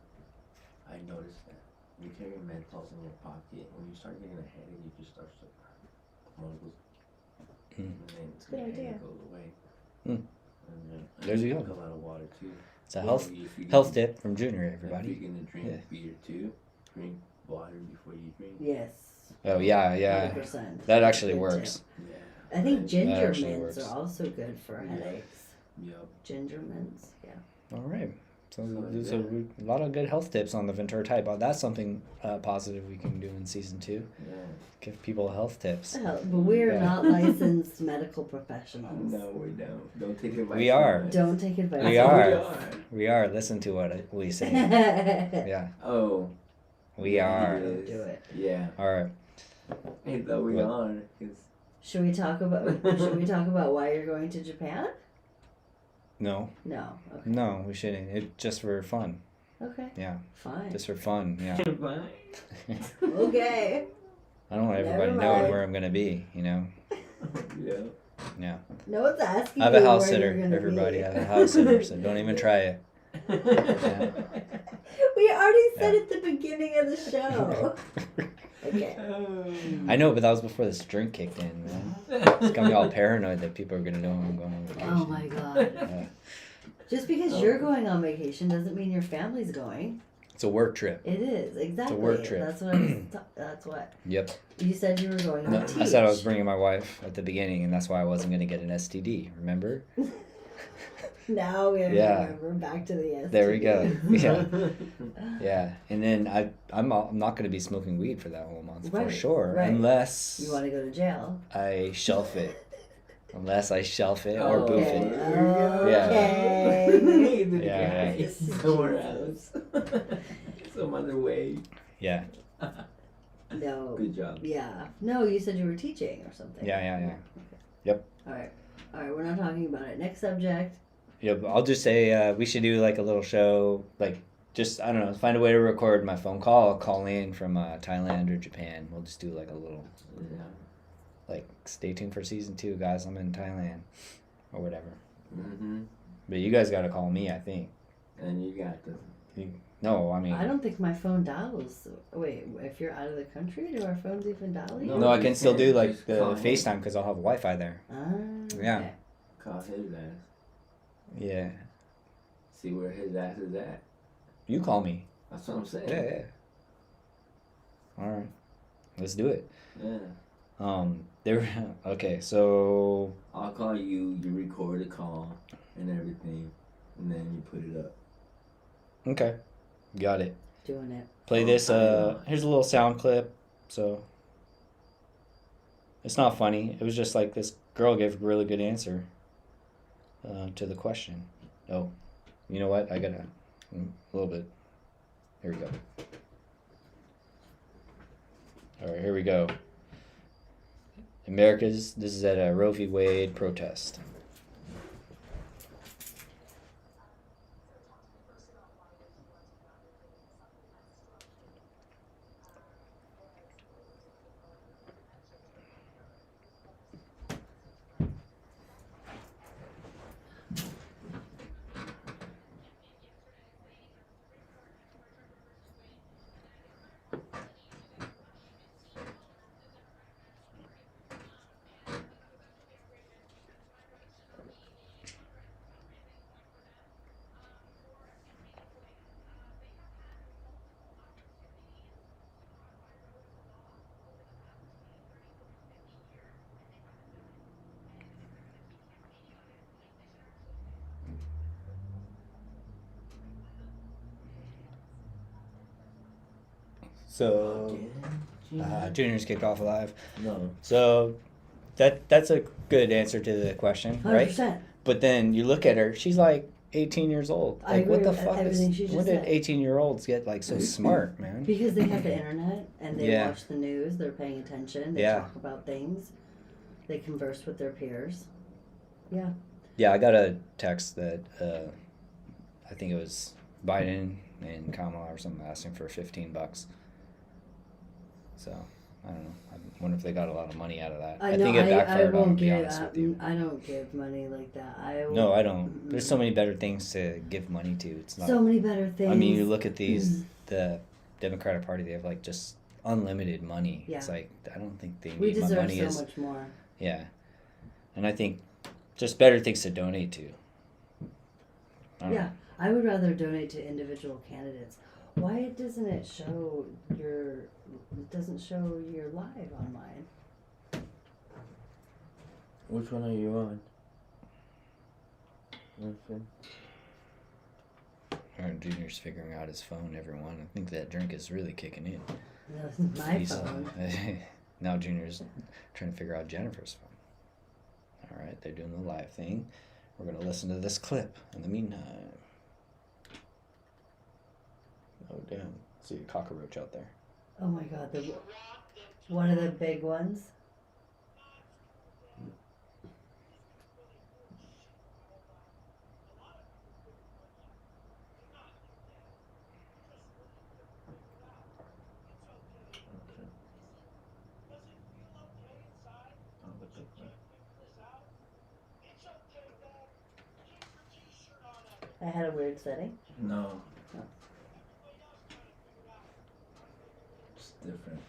I noticed that. You carry Menthols in your pocket, when you start getting a headache, you just start to mumble, and then the Good idea. headache goes away. Mm. And There you go. Drink a lot of water too. It's a health If you're health gonna- tip from Junior, everybody. If you're gonna drink Yeah. beer too, drink water before you drink. Yes. Oh yeah. 100%. That actually Good works. tip. Yeah. I think That ginger actually mints works. are also good for headaches. Yep. Ginger mints, yeah. All right. So So, there's yeah. a lot of good health tips on the Ventura Tide Pod. That's something positive we can do in season 2. Yeah. Give people health tips. But we're Yeah. not licensed medical professionals. No, we don't. Don't take advice. We from are. us. Don't take advice. We from are. us. We are. Listen to what we say. Don't Yeah, Oh. we are. Yes. do it. Yeah. All right. I thought we What? are. 'Cause Should we talk about why you're going to Japan? No, No. Okay. no, we shouldn't. It's just for fun. Okay. Yeah, Fine. just for fun. Yeah. Okay. I don't want Never everybody knowing mind. where I'm gonna be. You know. Yeah. Yeah. No one's asking I have a you house where sitter. you're gonna Everybody, be. I have a house sitter. So don't even try it. We already said at the beginning of the show. Okay. I know, but that was before this drink kicked in, man. It's got me all paranoid that people are gonna know I'm going on vacation. Oh my god. Yeah. Just because you're going on vacation doesn't mean your family's going. It's a work trip. It is, exactly. work trip. That's what I was. That's what Yep. you said you were going to No, teach. I said I was bringing my wife at the beginning, and that's why I wasn't going to get an STD. Remember? Now we have to Yeah. remember back to the STD. There we go. Yeah. Yeah. And then I'm not going to be smoking weed for that whole month for Right, sure, right. unless You want to go to jail? I shelf it. Unless I shelf it or boof Okay. it. Okay. Yeah, yeah. Somewhere else. Some other way. Yeah. No. Good job. Yeah. No, you said you were teaching or something. Yeah. Yep. All right. We're not talking about it. Next subject. Yep. I'll just say we should do like a little show, like just I don't know, find a way to record my phone call. I'll call in from Thailand or Japan. We'll just do like a little. Yeah. Like, stay tuned for season 2, guys. I'm in Thailand, or whatever. Mm-hmm. But you guys got to call me, I think. And you got the. No, I mean. I don't think my phone dials. Wait, if you're out of the country, do our phones even dial you? No, I can still do like Just the call him. FaceTime because I'll have Wi-Fi there. Yeah. Okay. Call his ass. Yeah. See where his ass is at. You call me. That's what I'm saying. Yeah. All right. Let's do it. Yeah. Okay, so. I'll call you. You record the call and everything, and then you put it up. Okay. Got it. Doing it. Play this. Here's a little sound clip. So. It's not funny. It was just like this girl gave a really good answer to the question. Oh, you know what? I gotta a little bit. Here we go. All right, here we go. This is at a Roe v. Wade protest. So, Junior's kicked off alive. No. So, that's a good answer to the question, right? 100%. But then you look at her; she's like 18 years old. I Like, what agree the with fuck is? everything she just When did said. 18-year-olds get like so smart, man? Because they have the internet and they Yeah. watch the news, they're paying attention, they Yeah. talk about things, they converse with their peers. Yeah. Yeah, I got a text that I think it was Biden and Kamala or something asking for $15. So I don't know. I wonder if they got a lot of money out of that. I think it I backfired on. won't To be give. honest with you. I don't give money like that. No, I don't. There's so many better things to give money to. It's not. So many better things. I mean, you look at these. The Democratic Party, they have like just unlimited money. Yeah. It's like I don't think they We need my deserve money. so much more. Yeah, and I think just better things to donate to. I don't Yeah, know. I would rather donate to individual candidates. Why doesn't it show your? It doesn't show your live on mine. Which one are you on? Okay. Junior's figuring out his phone, everyone. I think that drink is really kicking in. That's my He's, phone. now Junior's trying to figure out Jennifer's phone. All right, they're doing the live thing. We're going to listen to this clip in the meantime. Oh, damn. See a cockroach out there. Oh my God, one of the big ones. I had a weird setting. No. Oh. It's different.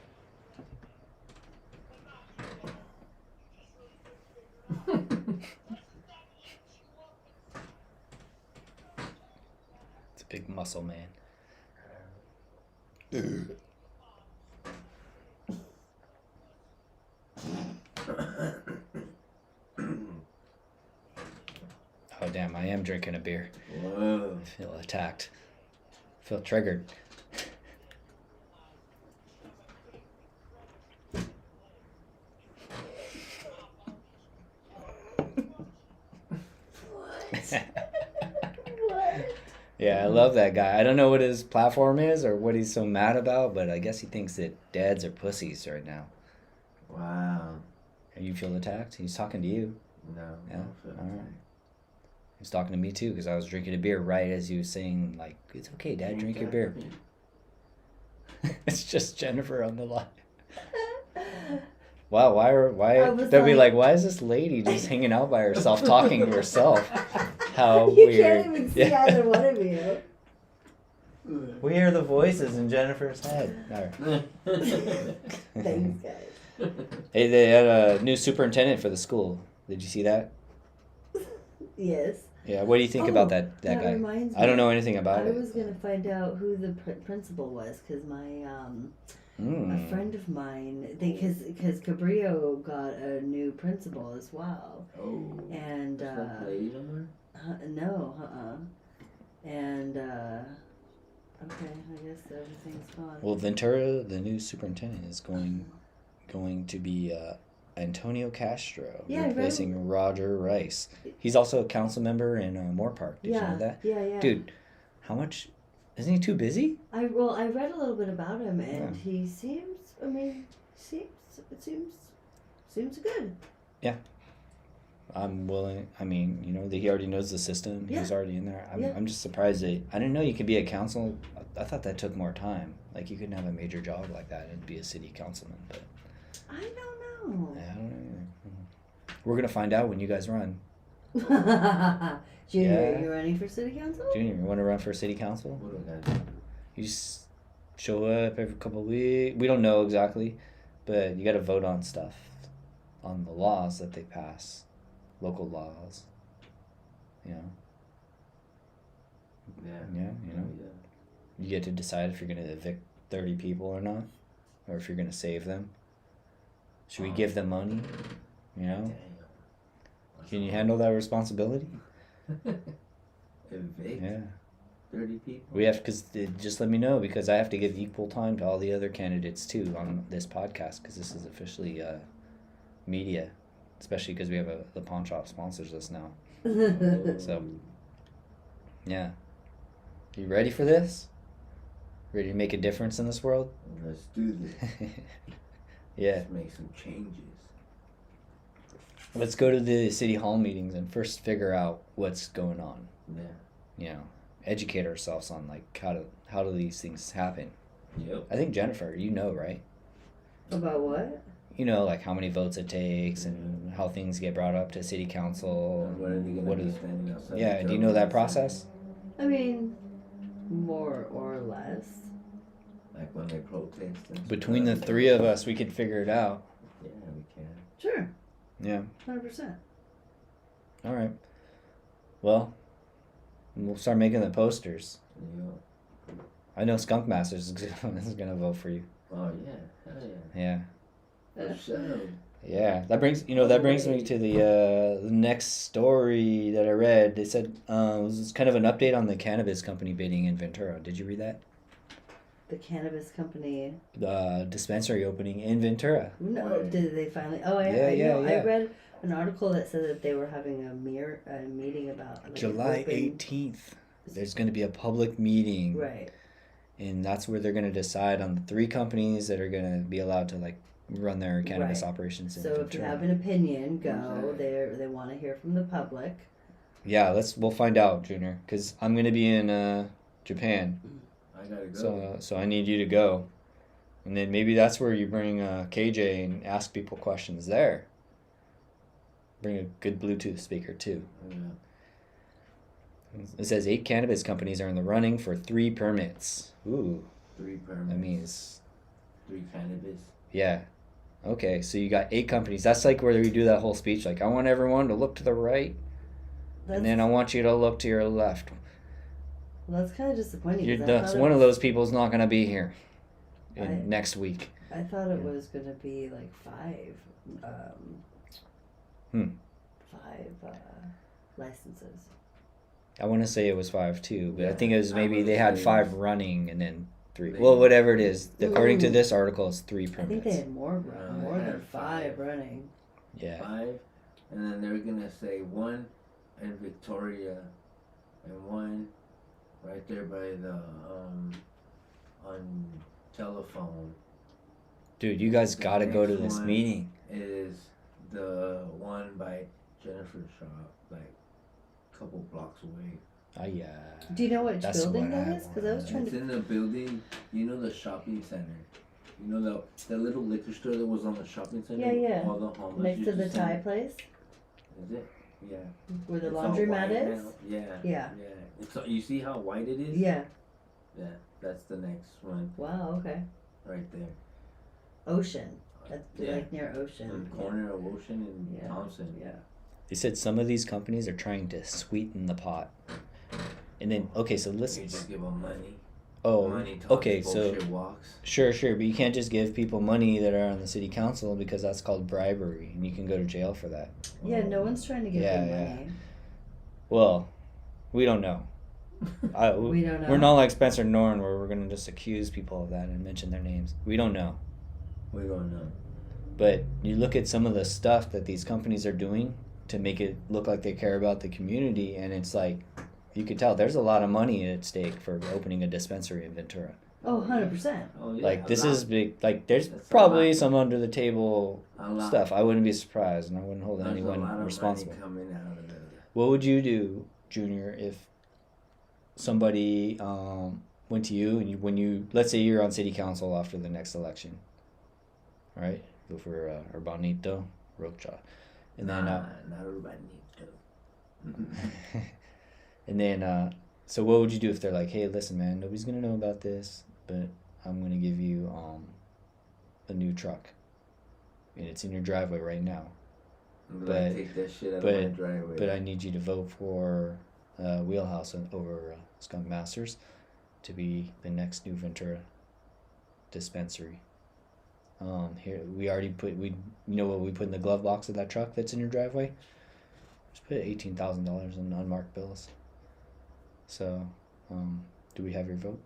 It's a big muscle man. Oh damn! I am drinking a beer. Whoa. I feel attacked. I feel triggered. What? Yeah, I love that guy. I don't know what his platform is or what he's so mad about, but I guess he thinks that dads are pussies right now. Wow. And you feel attacked? He's talking to you. No. I Yeah. don't feel All right. attacked. He's talking to me too because I was drinking a beer right as he was saying, like, it's okay, Dad, drink your beer. It's just Jennifer on the line. Wow, I was they'll be like- like, why is this lady just hanging out by herself, talking to herself? How You weird. can't even see either one of you. We hear the voices in Jennifer's head. All right. Thanks, guys. Hey, they had a new superintendent for the school. Did you see that? Yes. Yeah, what do you think Oh, about that that guy? reminds I don't me. know anything about I it. was gonna find out who the principal was because my a friend of mine, because Cabrillo got a new principal as well, Oh. and It's not lady no more? and okay, I guess everything's gone. Well, Ventura, the new superintendent, is going to be Antonio Castro, Yeah, I read- replacing Roger Rice. He's also a council member in Moore Park. Did you know that? Yeah. Dude, how much? Isn't he too busy? I read a little bit about him, and Yeah. he seems. I mean, seems good. I'm willing. I mean, he already knows the system. Yeah. He's already in there. Yeah. I'm just surprised that I didn't know you could be a council. I thought that took more time. Like you couldn't have a major job like that and be a city councilman. But I don't know. I don't know either. We're gonna find out when you guys run. Junior, Yeah. are you running for city council? Junior, you want to run for city council? What do I gotta do? You just show up every couple of weeks. We don't know exactly, but you got to vote on stuff, on the laws that they pass, local laws. You know, Yeah. yeah, you get to decide if you're going to evict 30 people or not, or if you're going to save them. Should we give them money? You know, can you handle that responsibility? Evict Yeah. 30 people? We have, because just let me know, because I have to give equal time to all the other candidates too on this podcast, because this is officially media, especially because we have the Pawn Shop sponsors us now. So, yeah. You ready for this? Ready to make a difference in this world? Let's do this. Yeah. Let's make some changes. Let's go to the city hall meetings and first figure out what's going on. Yeah. You know, educate ourselves on like how do these things happen. Yep. I think Jennifer, you know, right? About what? You know, like how many votes it takes and how things get brought up to city council. And what are they gonna What be is- standing outside? Yeah, the do you know that government process? I mean, more or less. center? Like when they protest and Between the stuff? three of us, we could figure it out. Yeah, we can. Sure, Yeah. 100%. All right. Well, we'll start making the posters. Yeah. I know Skunk Masters is gonna vote for you. Oh yeah. Hell yeah. Yeah. For sure. Yeah, that brings me to the next story that I read. They said it was kind of an update on the cannabis company bidding in Ventura. Did you read that? The cannabis company. The dispensary opening in Ventura. No, did they finally? Oh, I Yeah, know. yeah. I read an article that said that they were having a meeting about like, July open- 18th. There's going to be a public meeting, Right. and that's where they're going to decide on the 3 companies that are going to be allowed to like run their cannabis Right. operations in So if you Ventura. have an opinion, go. Okay. They want to hear from the public. Yeah, we'll find out, Junior, because I'm going to be in Japan. I gotta go. So I need you to go, and then maybe that's where you bring KJ and ask people questions there. Bring a good Bluetooth speaker too. Yeah. It says 8 cannabis companies are in the running for 3 permits. Ooh, 3 permits. that means 3 cannabis. yeah. Okay, so you got 8 companies. That's like where we do that whole speech. Like I want everyone to look to the right, and then I want you to look to your left. Well, that's kind of disappointing. 'cause I That's thought it one of was- those people's not gonna be here. next week. I thought it was gonna be like 5. Hmm. 5 licenses. I want to say it was 5 too, but I Yeah, think it was I maybe wanna they had say- 5 running and then 3. Maybe. Well, whatever it is, according to Ooh. this article, it's 3 I think permits. they had more they than had 5 5. running. Yeah. 5, and then they're gonna say 1 in Victoria, and 1 right there by the on telephone Dude, you guys The got to go to next this one- meeting. is the one by Jennifer's shop, like a couple blocks away. Yeah. Do you know which That's building what that I is? Because I was trying It's to. in the building, you know, the shopping center. You know the little liquor store that was on the shopping center? Yeah, yeah. All the homeless Next to used the sit? Thai place Is it? Yeah. where the It's all laundromat white is? now. Yeah. Yeah. Yeah. It's you see how white it is? Yeah. Yeah. That's the next one Wow, okay. right there. Ocean. That's Yeah. like near Ocean. On the corner of Ocean and Yeah. Thompson. Yeah. They said some of these companies are trying to sweeten the pot. And then, okay, so You listen. just give them money. Oh, Money talks, okay, so bullshit walks. sure, but you can't just give people money that are on the city council because that's called bribery, and you can go to jail for that. Yeah, no one's trying to give Yeah, them yeah. money. Well, we don't know. We don't know. We're not like Spencer Norton where we're gonna just accuse people of that and mention their names. We don't know. We don't know. But you look at some of the stuff that these companies are doing to make it look like they care about the community, and it's like you could tell there's a lot of money at stake for opening a dispensary in Ventura. Oh, 100%. Oh, yeah, Like a this lot. is big. Like there's That's a probably lot. some under the table A lot. stuff. I wouldn't be surprised, and I wouldn't hold There's a anyone lot of responsible. money coming out of it. What would you do, Junior, if somebody went to you and when you let's say you're on city council after the next election, all right? Go for Urbanito Rocha, and then not Urbanito. and then so what would you do if they're like, hey, listen, man, nobody's gonna know about this, but I'm gonna give you a new truck, and it's in your driveway right now. But- Take that shit out but- of my driveway. But I need you to vote for Wheelhouse over Skunk Masters to be the next new Ventura dispensary. Here we already put you know what we put in the glove box of that truck that's in your driveway? Just put $18,000 in unmarked bills. So, do we have your vote?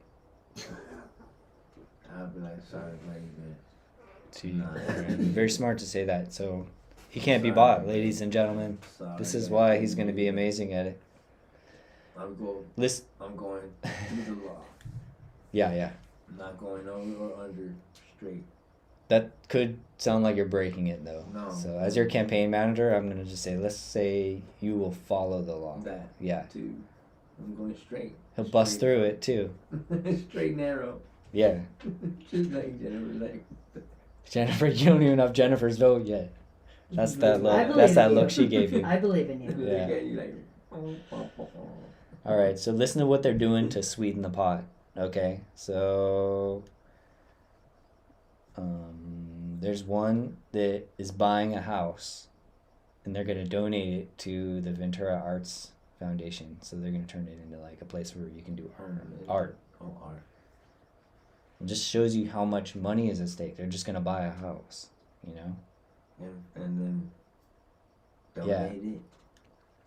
I'll be like, sorry, lady, See, Nah. very smart to say that. So he can't be Sorry. bought, ladies and gentlemen. sorry. This is guys. why he's going to be amazing at it. I'm going through the law. Yeah. I'm not going over or under, straight. That could sound like you're breaking it, though. No. So, as your campaign manager, I'm gonna just say, let's say you will follow the law. That Yeah, too. I'm going straight. he'll bust through it too. Straight narrow. Yeah, Just like Jennifer, like. Jennifer, you don't even have Jennifer's vote yet. That's that I look. believe That's that in look you. she gave you. I believe in you. Yeah. Look at you like. All right, so listen to what they're doing to sweeten the pot. Okay, so there's one that is buying a house, and they're gonna donate it to the Ventura Arts Foundation. So they're gonna turn it into like a place where you can do art. Oh, art. It just shows you how much money is at stake. They're just gonna buy a house, you know. And then. Yeah. Donate it.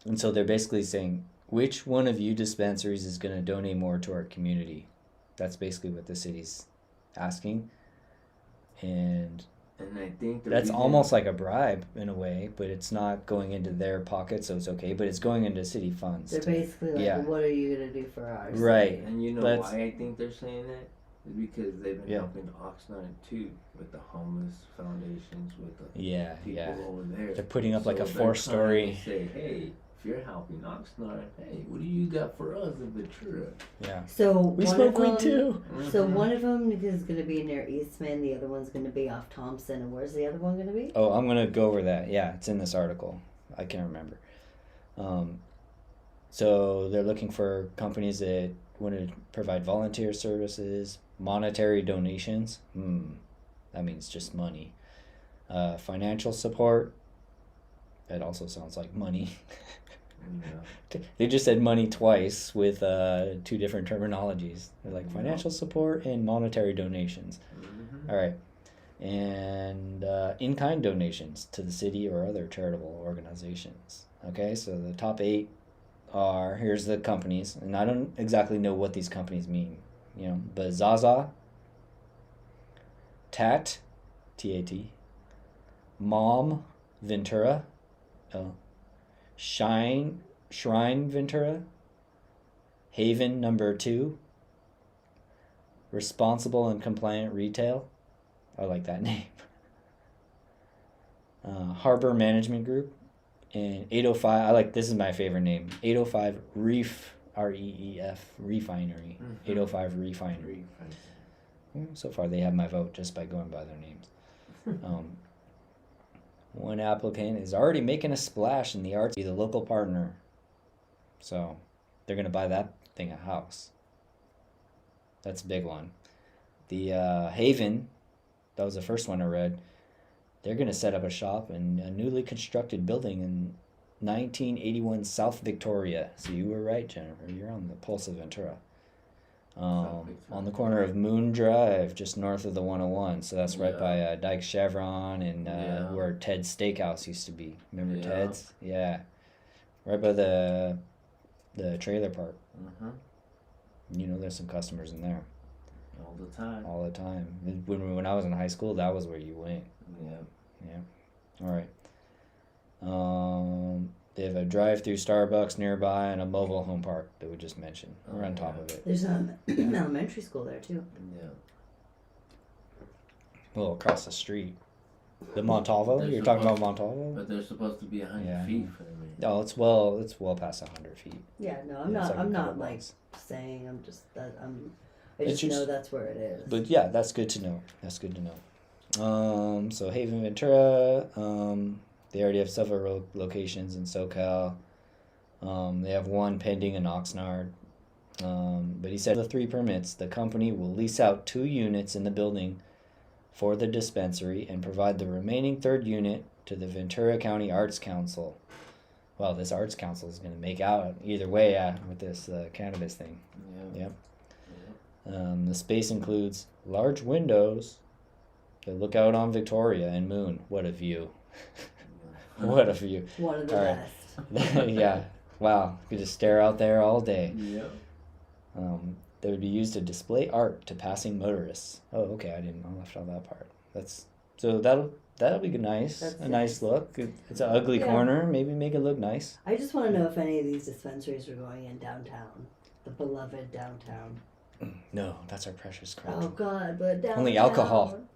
And so they're basically saying, which one of you dispensaries is going to donate more to our community? That's basically what the city's asking. And And I think the that's reason- almost like a bribe in a way, but it's not going into their pocket, so it's okay, but it's going into city funds. They're basically like, Yeah. what are you going to do for ours? Right. And you know Let's- why I think they're saying that? Is because they've been Yeah. helping Oxnard too with the homeless foundations, with the Yeah, people yeah. over there. They're putting up like So a they're 4-story. trying to say, hey, if you're helping Oxnard, hey, what do you got for us in Ventura? Yeah. So We one smoke of weed them, too. So Mhm. one of them is going to be near Eastman, the other one's going to be off Thompson, and where's the other one going to be? Oh, I'm gonna go over that. Yeah, it's in this article. I can't remember. So they're looking for companies that want to provide volunteer services, monetary donations. That means just money. Financial support. That also sounds like money. They just said money twice with two different terminologies. They're like financial support and monetary donations. Mm-hmm. All right. And in-kind donations to the city or other charitable organizations. Okay, so the top 8 are, here's the companies, and I don't exactly know what these companies mean, but Zaza, Tat, T-A-T, Mom, Ventura, Shrine Ventura, Haven number 2, Responsible and Compliant Retail, I like that name, Harbor Management Group, and 805, this is my favorite name, 805 Reef, R-E-E-F, Refinery, 805 Refinery. So far they have my vote just by going by their names. One applicant is already making a splash in the arts, be the local partner. So they're going to buy that thing a house. That's a big one. The Haven, that was the first one I read. They're going to set up a shop in a newly constructed building in 1981 South Victoria. So you were right, Jennifer. You're on the pulse of Ventura. On the corner of Moon Drive, just north of the 101. So that's right by Dyke Chevron and where Ted's Steakhouse used to be. Remember Ted's? Yeah. Right by the trailer park. There's some customers in there. All the time. All the time. When I was in high school, that was where you went. Yeah. All right. They have a drive-through Starbucks nearby and a mobile home park that we just mentioned. We're on top of it. There's an elementary school there too. Yeah. Well, across the street. The Montalvo? You're talking about Montalvo? But they're supposed to be 100 feet from me. Oh, it's well past 100 feet. Yeah, no, I'm not like saying. I'm just that I just know that's where it is. But yeah, that's good to know. So Haven Ventura, they already have several locations in SoCal. They have one pending in Oxnard. But he said the 3 permits, the company will lease out 2 units in the building for the dispensary and provide the remaining 3rd unit to the Ventura County Arts Council. Well, this Arts Council is going to make out either way with this cannabis thing. Yep. The space includes large windows that look out on Victoria and Moon. What a view. What a view. One of the best. Yeah. Wow. You could just stare out there all day. Yeah. That would be used to display art to passing motorists. Oh, okay. I left out that part. So that'll be nice. That's nice look. It's an ugly corner. Maybe make it look nice. I just want to know if any of these dispensaries are going in downtown, the beloved downtown. No, that's our precious crown. Oh God, but downtown.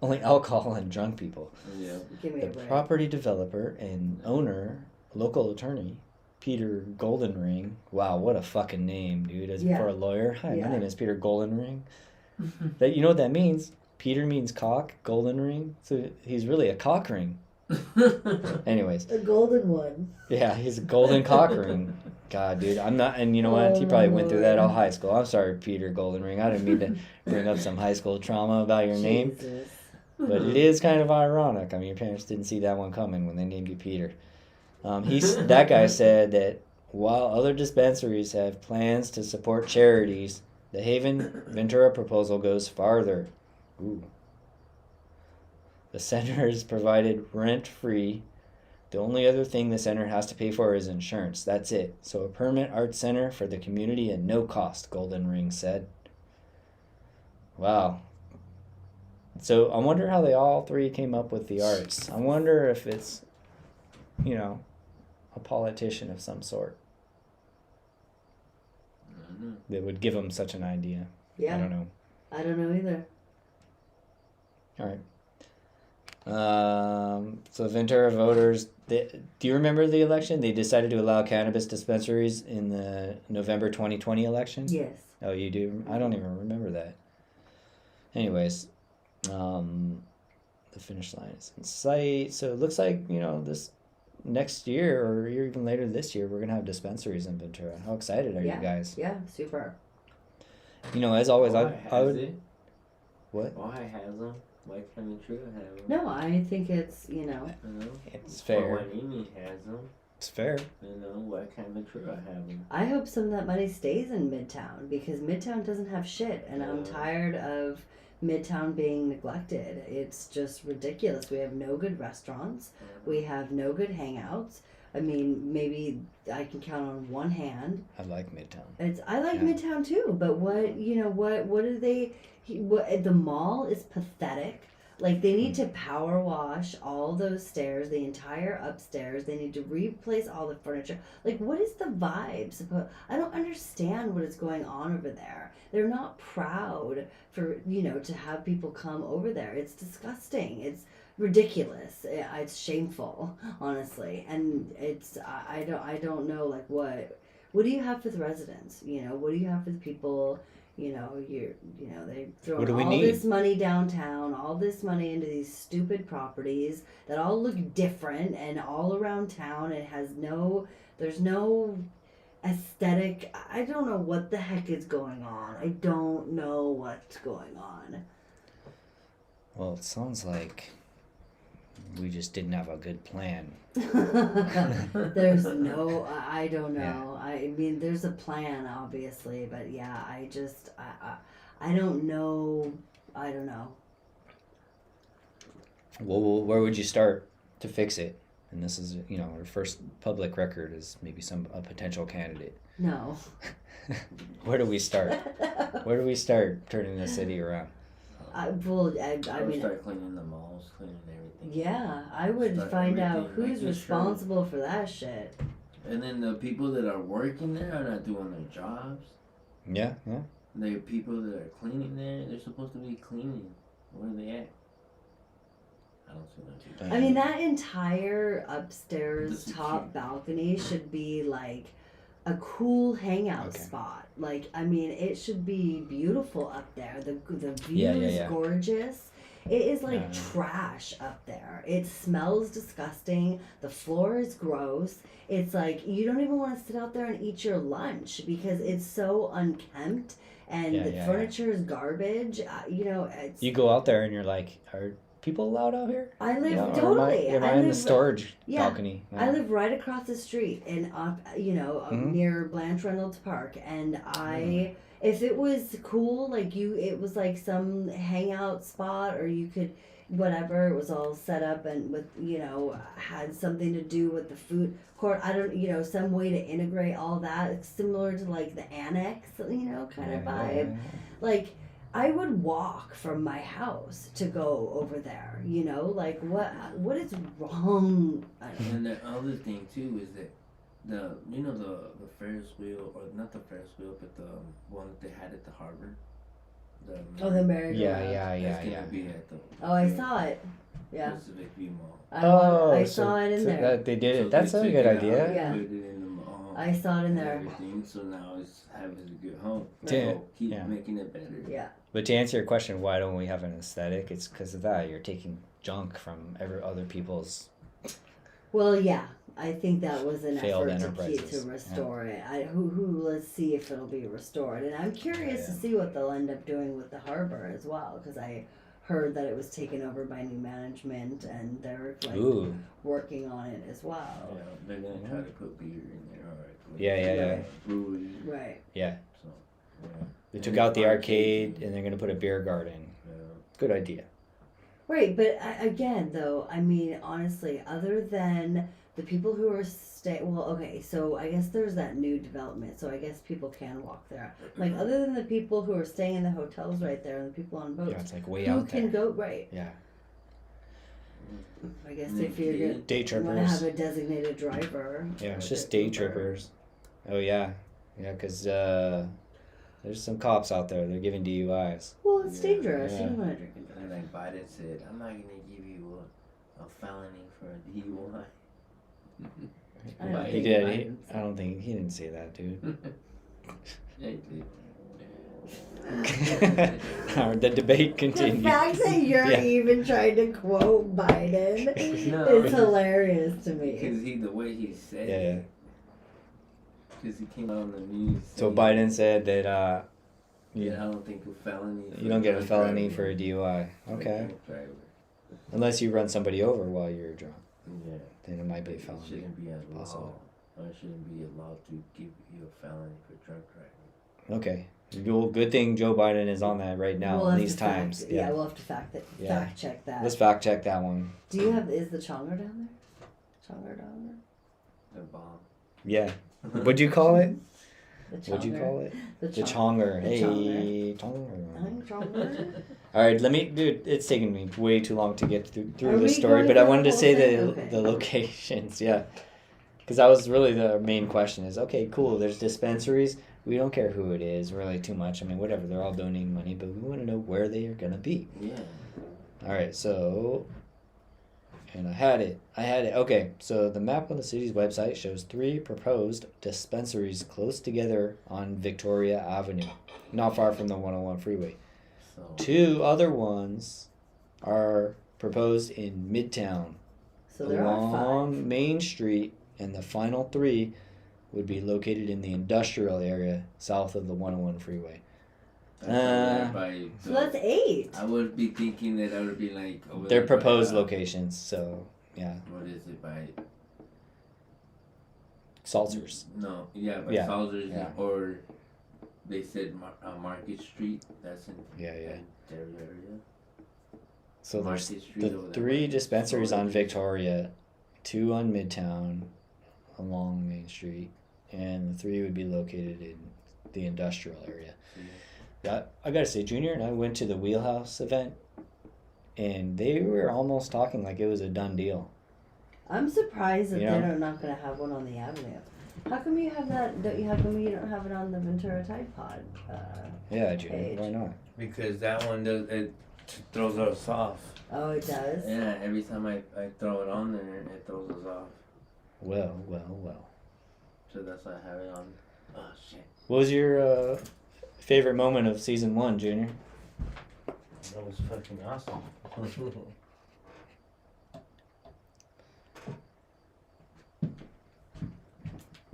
Only alcohol and drunk people. Yeah. Give me a break. Property developer and owner, local attorney, Peter Goldenring. Wow, what a fucking name, dude. For a lawyer. Hi, my name is Peter Goldenring. That you know what that means? Peter means cock, golden ring. So he's really a cock ring. Anyways. A golden one. Yeah, he's a golden cock ring. God, dude, I'm not, and you know what? He probably went through that all high school. I'm sorry, Peter Goldenring. I didn't mean to bring up some high school trauma about your name. But it is kind of ironic. I mean, your parents didn't see that one coming when they named you Peter. That guy said that while other dispensaries have plans to support charities, the Haven Ventura proposal goes farther. Ooh. The center is provided rent-free. The only other thing the center has to pay for is insurance. That's it. So a permanent art center for the community at no cost, Golden Ring said. Wow. So I wonder how they all 3 came up with the arts. I wonder if it's, a politician of some sort that would give them such an idea. Yeah. I don't know. I don't know either. All right. So Ventura voters, do you remember the election? They decided to allow cannabis dispensaries in the November 2020 election? Yes. Oh, you do? I don't even remember that. Anyways, the finish line is in sight. So it looks like, this next year or even later this year, we're going to have dispensaries in Ventura. How excited are you guys? Yeah, super. As always, I would... It? What? Ohio has them. Why can't Ventura have them? No, I think it's, It's fair. Wanini has them. It's fair. You know, what kind of crew I have. I hope some of that money stays in Midtown because Midtown doesn't have shit, and I'm Yeah. tired of Midtown being neglected. It's just ridiculous. We have no good restaurants. We have no good hangouts. I mean, maybe I can count on one hand. I like Midtown. I like Yeah. Midtown too, but what do they? The mall is pathetic. Like they need to power wash all those stairs, the entire upstairs. They need to replace all the furniture. Like, what is the vibe? I don't understand what is going on over there. They're not proud for to have people come over there. It's disgusting. It's ridiculous. It's shameful, honestly, and I don't know like what do you have for the residents? What do you have for the people? They throw What do we all need? this money downtown, all this money into these stupid properties that all look different and all around town. There's no aesthetic. I don't know what the heck is going on. I don't know what's going on. Well, it sounds like we just didn't have a good plan. There's no, I don't know. Yeah. I mean, there's a plan, obviously, but yeah, I don't know. I don't know. Well, where would you start to fix it? And this is, our first public record is maybe a potential candidate. No. Where do we start? Where do we start turning the city around? I I would mean, start cleaning the malls, cleaning everything. yeah, I would Start find out everything, who's making responsible for that shit. And then the people that are working there are not doing their jobs. Yeah. The people that are cleaning there, they're supposed to be cleaning. Where are they at? I don't see those people. I mean, that entire upstairs The top security. balcony should be like a cool hangout Okay. spot. Like, I mean, it should be beautiful up there. The view Yeah, is yeah. gorgeous. It is like Yeah. trash up there. It smells disgusting. The floor is gross. It's like you don't even want to sit out there and eat your lunch because it's so unkempt and Yeah, the yeah, furniture is garbage. It's. You go out there and you're like, are people allowed out here? I live Or totally. Am I in the storage yeah, balcony? I live right across the street and up, Mhm. near Blanche Reynolds Park. And Mm. if it was cool, like it was like some hangout spot, or you could, whatever, it was all set up and with, had something to do with the food court. I don't, some way to integrate all that. It's similar to like the annex, kind of vibe. Yeah. Like, I would walk from my house to go over there, like what is wrong? I don't know. And the other thing too is that the Ferris wheel, or not the Ferris wheel, but the one that they had at the harbor. The merry-go-round. Yeah. That's gonna be at the Oh, I saw it. Yeah. Pacific View Mall. I saw it in so there. That they did So it. That's they a took good it out, idea. Yeah. Put it in the mall. I saw it in and there. Everything. So now it's having a good home. Yeah. So keep Yeah. making it better. Yeah. But to answer your question, why don't we have an aesthetic? It's because of that. You're taking junk from other people's. Well, yeah. I think that was an Failed effort enterprises. to restore it. Let's see if it'll be restored. And I'm curious to Yeah. see what they'll end up doing with the harbor as well, because I heard that it was taken over by new management and they're like Ooh. working on it as well. Yeah, they're gonna try to put beer in there. All right. Yeah. Brewery. Right. Yeah. So, yeah. They And took the out the arcade. arcade and they're gonna put a beer garden. Yeah. Good idea. Right, but again, though, I mean, honestly, other than the people who are okay, so I guess there's that new development, so I guess people can walk there. Like, other than the people who are staying in the hotels right there and the people on boats, Yeah, it's like way who out can there. go, right? Yeah. I guess And if you're the going Day to want to have trippers. a designated driver. Yeah, it's Like just a day Uber. trippers. Oh yeah, because there's some cops out there. They're giving DUIs. Well, it's Yeah, dangerous. yeah. You don't want to drink and And drive. like Biden said, I'm not gonna give you a felony for a DUI. I don't He think did. Biden I don't think he didn't say that, dude. Yeah, he did. The debate The continues. fact that you're Yeah. even trying to quote Biden No. is hilarious to me. Because the way he said Yeah. it. Because he came out on the news. So saying, Biden said that Yeah, I don't think a felony. you don't get a drunk felony driving. for a DUI. For Okay. drunk driver. Unless you run somebody over while you're drunk. Yeah. then it might be a It felony. shouldn't be a law. also. Or it shouldn't be allowed to give you a felony for drunk driving. Okay. Well, good thing Joe Biden is on that right now. We'll In have these to fact- times. Yeah, we'll have to fact Yeah. check that. Let's fact check that one. Do you have? Is the Chonger down there? Chonger down The bomb. Yeah. What'd you call it? there? The What'd you Chonger. call it? The The Chonger. chonger. The Hey, I'm chonger. Chonger. All right, dude, it's taking me way too long to get through Are this we story, going but I through wanted the to whole say thing? the Okay. the locations, yeah. Because that was really the main question is, okay, cool, there's dispensaries. We don't care who it is really too much. I mean, whatever, they're all donating money, but we want to know where they are going to be. Yeah. All right, so, and I had it. Okay, so the map on the city's website shows 3 proposed dispensaries close together on Victoria Avenue, not far from the 101 freeway. So 2 other ones are proposed in Midtown So there are 5. along Main Street, and the final 3 would be located in the industrial area south of the 101 freeway. that's over by So that's 8. I would be thinking that would be like over They're there proposed by, locations, so yeah. What is it by? Salsers. No, yeah, by Yeah, Salzers yeah. or they said Market Street. That's in Yeah. their area. So there's Market Street the over there 3 by dispensaries on Salzers. Victoria, 2 on Midtown along Main Street, and the 3 would be located in the industrial area. Yeah. I gotta say, Junior and I went to the Wheelhouse event, and they were almost talking like it was a done deal. I'm surprised that You know? they're not going to have one on the avenue. How come you have that? How come you don't have it on the Ventura Tide Pod? Yeah, Junior, Page. why not? Because that one does it throws us off. Oh, it does. Yeah, every time I throw it on there, it throws us off. Well. So that's why I have it on. Oh shit. What was your favorite moment of season 1, Junior? That was fucking awesome.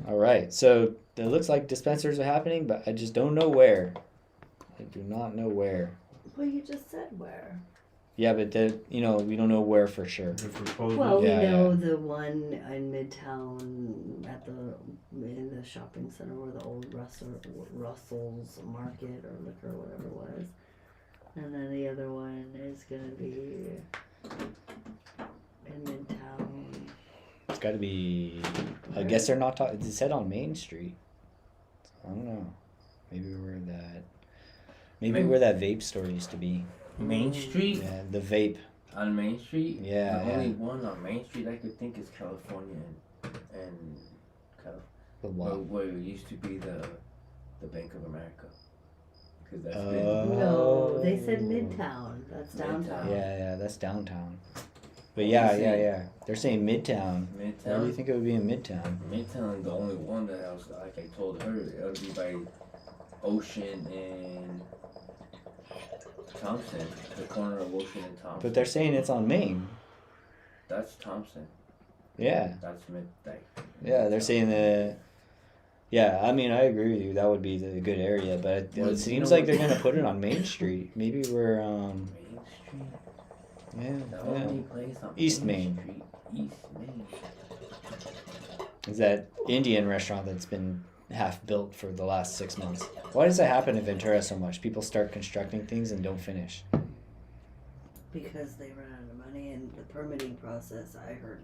All right, so it looks like dispensers are happening, but I just don't know where. I do not know where. Well, you just said where. Yeah, but we don't know where for sure. Well, Yeah, we know the one in Midtown in the shopping center where the old Russell's Market or liquor or whatever it was, and then the other one is gonna be in Midtown. It's got to be. I guess they're not talking. It said on Main Street. So I don't know. Maybe where that. Maybe where that vape store used to be. Main Street? Yeah, the vape. On Main Street? Yeah, The yeah. only one on Main Street I could think is California and The where, what? where it used to be the Bank of America. Because that's No, they said Midtown. That's downtown. Yeah, that's downtown. But yeah. They're saying Midtown. Midtown. Where do you think it would be in Midtown? Midtown, the only one that I was, like I told her, it would be by Ocean and Thompson, the corner of Ocean and Thompson. But they're saying it's on Main. That's Thompson. Yeah. That's Yeah, they're saying that. Yeah, I mean, I agree with you. That would be the good area, but Well, it seems you know like they're gonna put it on Main Street. Maybe we're Main Street. The only place on East Main. Street. East Main. Is that Indian restaurant that's been half built for the last 6 months? Why does that happen in Ventura so much? People start constructing things and don't finish. Because they run out of money and the permitting process, I heard.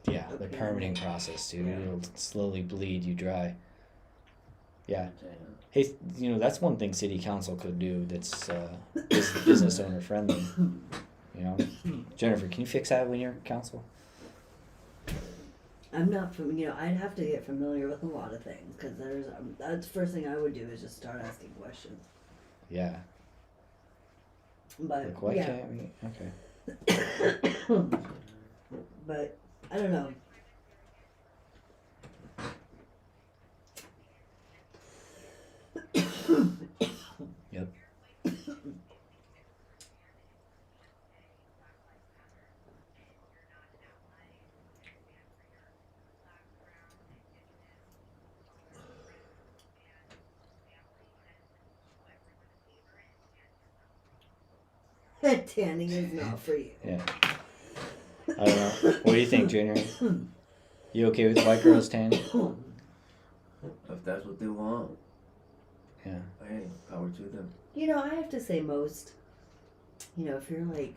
Yeah, the permitting process, dude. Yeah. It'll slowly bleed you dry. Yeah. Damn. Hey, that's one thing city council could do that's business owner friendly. You know, Jennifer, can you fix that when you're council? I'm not I'd have to get familiar with a lot of things because that's the first thing I would do is just start asking questions. Yeah. But Like, why yeah, can't we? Okay. but I don't know. Yep. Tanning is not for you. Yeah. I don't know. What do you think, Junior? You okay with white girls tanning? If that's what they want, Yeah. hey, power to them. You know, I have to say most, you know, if you're like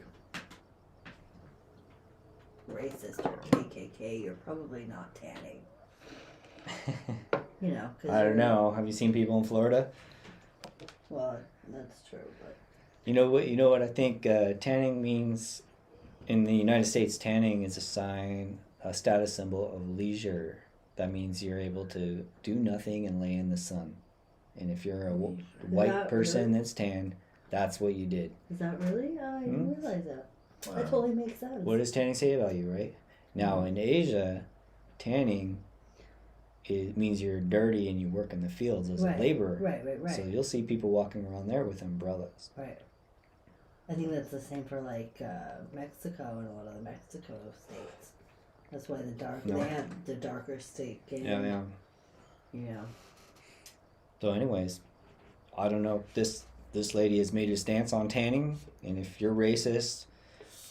racist or KKK, you're probably not tanning. You know, 'cause I don't you're- know. Have you seen people in Florida? Well, that's true, but You know what? You know what I think tanning means in the United States. Tanning is a status symbol of leisure. That means you're able to do nothing and lay in the sun. And if you're a white that person really? that's tan, that's what you did. is that really? Oh, I didn't realize that. That totally makes sense. What does tanning say about you, right? Now in Asia, tanning it means you're dirty and you work in the fields as Right. a laborer. Right. So you'll see people walking around there with umbrellas. Right. I think that's the same for like Mexico and a lot of the Mexico states. That's why they have the darker state skin. Yeah. You know. So anyways, I don't know. This lady has made a stance on tanning, and if you're racist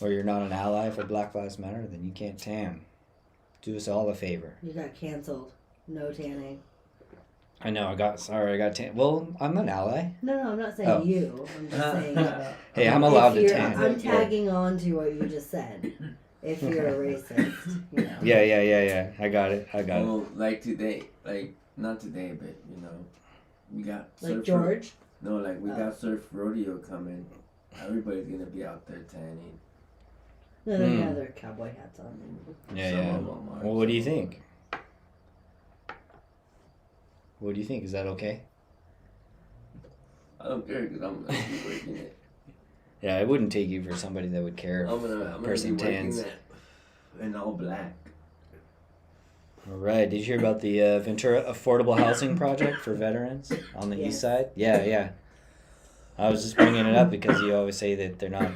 or you're not an ally for Black Lives Matter, then you can't tan. Do us all a favor. You got canceled. No tanning. I know. I got tan. Well, I'm an ally. No, I'm not saying Oh. you. I'm just saying. Hey, I'm allowed to if tan. I'm tagging on to what you just said. If you're a racist, you know. Yeah. I got it. Well, like today, like not today, but you know, we got Like surf George. No, like we got surf rodeo coming. Everybody's gonna be out there tanning. No, they have their cowboy hats on. Yeah. Some of them are, Well, what do you some of them- think? What do you think? Is that okay? I don't care because I'm gonna be working it. Yeah, I wouldn't take you for somebody that would care. I'm gonna person be working tans. it in all black. All right. Did you hear about the Ventura affordable housing project for veterans on the east side? Yeah. I was just bringing it up because you always say that they're not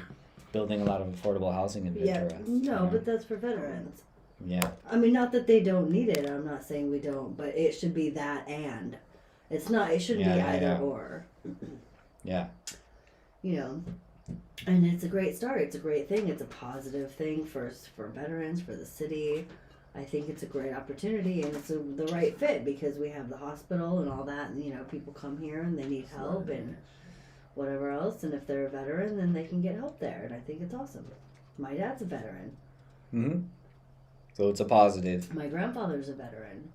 building a lot of affordable housing in Ventura. Yeah, no, but that's for veterans. Yeah. I mean, not that they don't need it. I'm not saying we don't, but it should be that and. It's not. It shouldn't be either or. Yeah. You know, and it's a great start. It's a great thing. It's a positive thing for veterans, for the city. I think it's a great opportunity, and it's the right fit because we have the hospital and all that. And, you know, people come here and they need help and whatever else. And if they're a veteran, then they can get help there. And I think it's awesome. My dad's a veteran. Mm-hmm. So it's a positive. My grandfather's a veteran.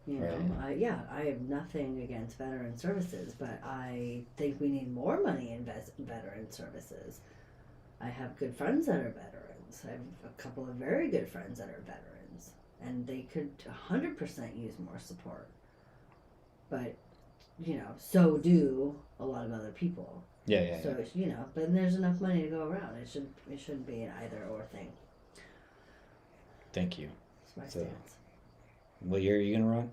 You know, Right. I have nothing against veteran services, but I think we need more money in veteran services. I have good friends that are veterans. I have a couple of very good friends that are veterans, and they could 100% use more support. But, you know, so do a lot of other people. Yeah. So, you know, but there's enough money to go around. It shouldn't be an either or thing. Thank you. That's my So- stance. What year are you gonna run?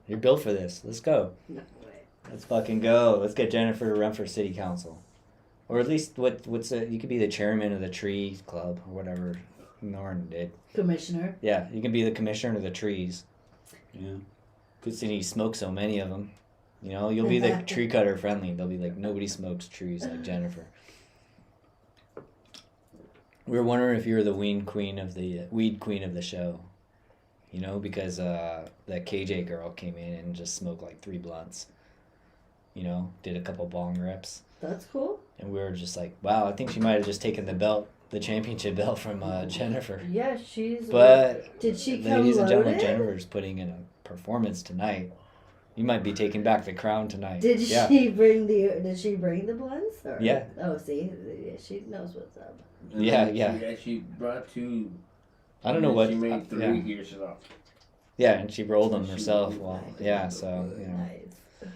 You're built for this. Let's go. No way. Let's fucking go. Let's get Jennifer to run for city council, or at least you could be the chairman of the tree club or whatever Norton did. Commissioner. Yeah, you can be the commissioner of the trees. Yeah. Good thing you smoke so many of them. You know, you'll be the tree cutter friendly. They'll be like, nobody smokes trees like Jennifer. We were wondering if you were the weed queen of the show. You know, because that KJ girl came in and just smoked like 3 blunts. You know, did a couple bong rips. That's cool. And we were just like, wow, I think she might have just taken the championship belt from Jennifer. Yeah, she's. But did she come ladies and gentlemen, loaded? Jennifer's putting in a performance tonight. You might be taking back the crown tonight. Did she bring the blunts? Or? Yeah. Oh, see, she knows what's up. And Yeah, then yeah. She brought 2. I don't know what. She made 3 yeah. here. She's off. Yeah, and she rolled them She herself. rolled Well, them. yeah, so, you know. Nice.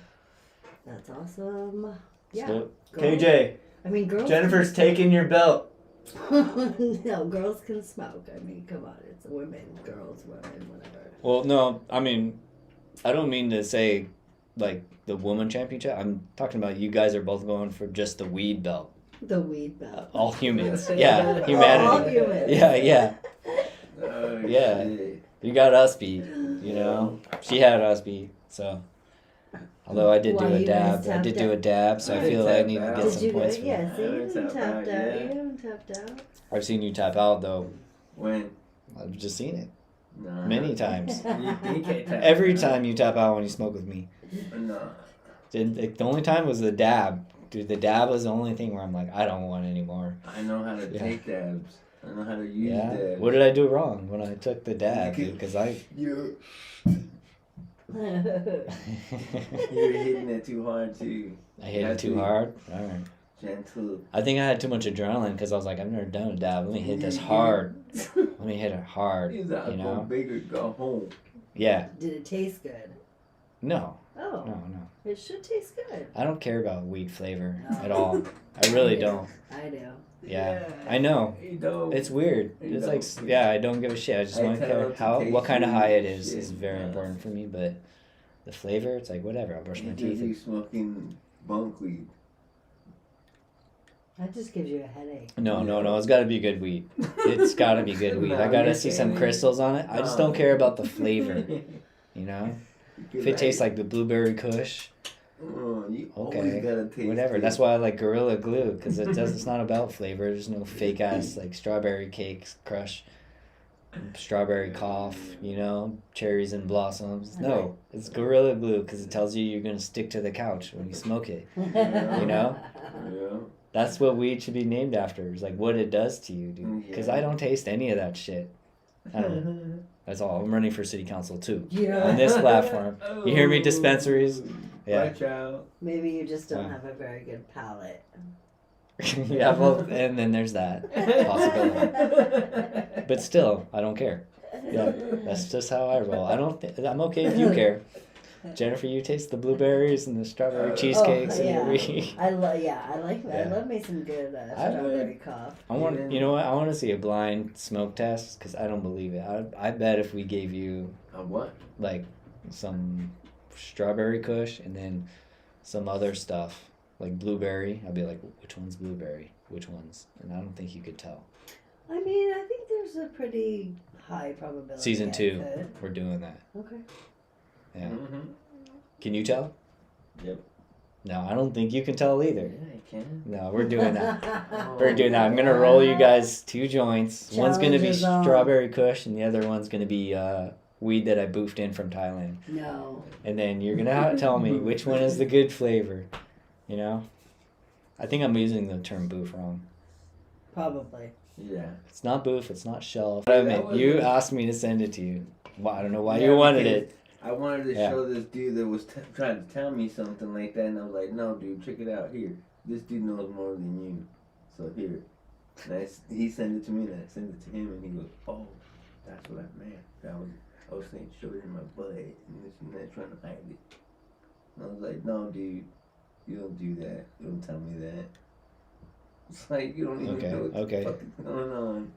That's awesome. Yeah. So, girls- KJ, I mean, girls. Jennifer's taking your belt. No, girls can smoke. I mean, come on, it's women, girls, women, whatever. Well, no, I mean, I don't mean to say, like, the woman championship. I'm talking about you guys are both going for just the weed belt. The weed belt. All humans. Yeah, All humanity. humans. Yeah. Oh, Yeah. shit. You got us beat, you know? She had us beat, so. Although I did Why, do a you guys dab. I did tapped do a out? dab, so I I feel like I tapped need to out. get Did some you points go? for Yeah, that. see, you I didn't tapped tap out, out. yeah. You didn't tapped out. I've seen you tap out though. When? I've just seen it Nah. many times. You think I tapped Every out? time you tap out when you smoke with me. No. The only time was the dab. Dude, the dab was the only thing where I'm like, I don't want any more. I know how to Yeah. take dabs. I know how to use Yeah. dabs. What did I do wrong when I took the dab, You dude? Because I. You're hitting it too hard too. I hit it too hard. All right. Gentle. I think I had too much adrenaline because I was like, I've never done a dab. Let me hit this hard. Let me hit it hard. He's out You go know? bigger, go home. Yeah. Did it taste good? No. Oh, No. it should taste good. I don't care about weed flavor No. at all. I really don't. I do. Yeah. I know. You don't. It's weird. You It's like, don't. yeah, I don't give a shit. I just I want to tell care them to how, taste what kind of weed high it and is shit. very important for me. But the flavor, it's like whatever. I'll brush my You teeth. smoking bunk weed. That just gives you a headache. No. It's got to be good weed. It's got to be good weed. I No, got to you're see some saying- crystals on it. I just don't care about the flavor. You know, You if it tastes like the blueberry Kush, you okay, always gotta taste whatever. it. That's why I like Gorilla Glue because it does. It's not about flavor. There's no fake ass like strawberry cakes crush, strawberry cough. You know, cherries and blossoms. No, it's Gorilla Glue because it tells you you're gonna stick to the couch when you smoke it. Yeah. You know. Yeah. That's what weed should be named after. Is like what it does to you, dude. Because I don't taste any of that shit. I don't. That's all. I'm running for city council too. Yeah. On this platform. You hear me, dispensaries? Yeah. Watch out. Maybe you just don't Yeah. have a very good palate. Yeah, well, and then there's that possibility. But still, I don't care. Yeah, that's just how I roll. I don't. I'm okay if you care. Jennifer, you taste the blueberries and the strawberry cheesecakes and your weed. I love. Yeah, I like. Yeah. I love me some good I would- strawberry cough. I want. You know what? I want to see a blind smoke test because I don't believe it. I bet if we gave you A what? like some strawberry kush and then some other stuff like blueberry, I'd be like, which one's blueberry? Which one's? And I don't think you could tell. I mean, I think there's a pretty high probability. Season I 2, could. we're doing that. Okay. Yeah. Mm-hmm. Can you tell? Yep. No, I don't think you can tell either. Yeah, I can. No, we're doing that. We're doing that. I'm gonna roll you guys 2 joints. One's gonna be Challenge is on. strawberry kush, and the other one's gonna be weed that I boofed in from Thailand. No. And then you're gonna tell me which one is the good flavor. You know, I think I'm using the term boof wrong. Probably. Yeah. It's not boof. It's not shelf. I mean, was you it. asked me to send it to you. Well, I don't know why Yeah, you wanted because it. I wanted to Yeah. show this dude that was trying to tell me something like that, and I was like, no, dude, check it out here. This dude knows more than you. So here. And he sent it to me, and I sent it to him, and he goes, oh, that's what I meant. I was saying, show it in my butt, and this and that, trying to hide it. And I was like, no, dude, you don't do that. You don't tell me that. It's like, you don't even Okay, know what okay. the fuck is going on.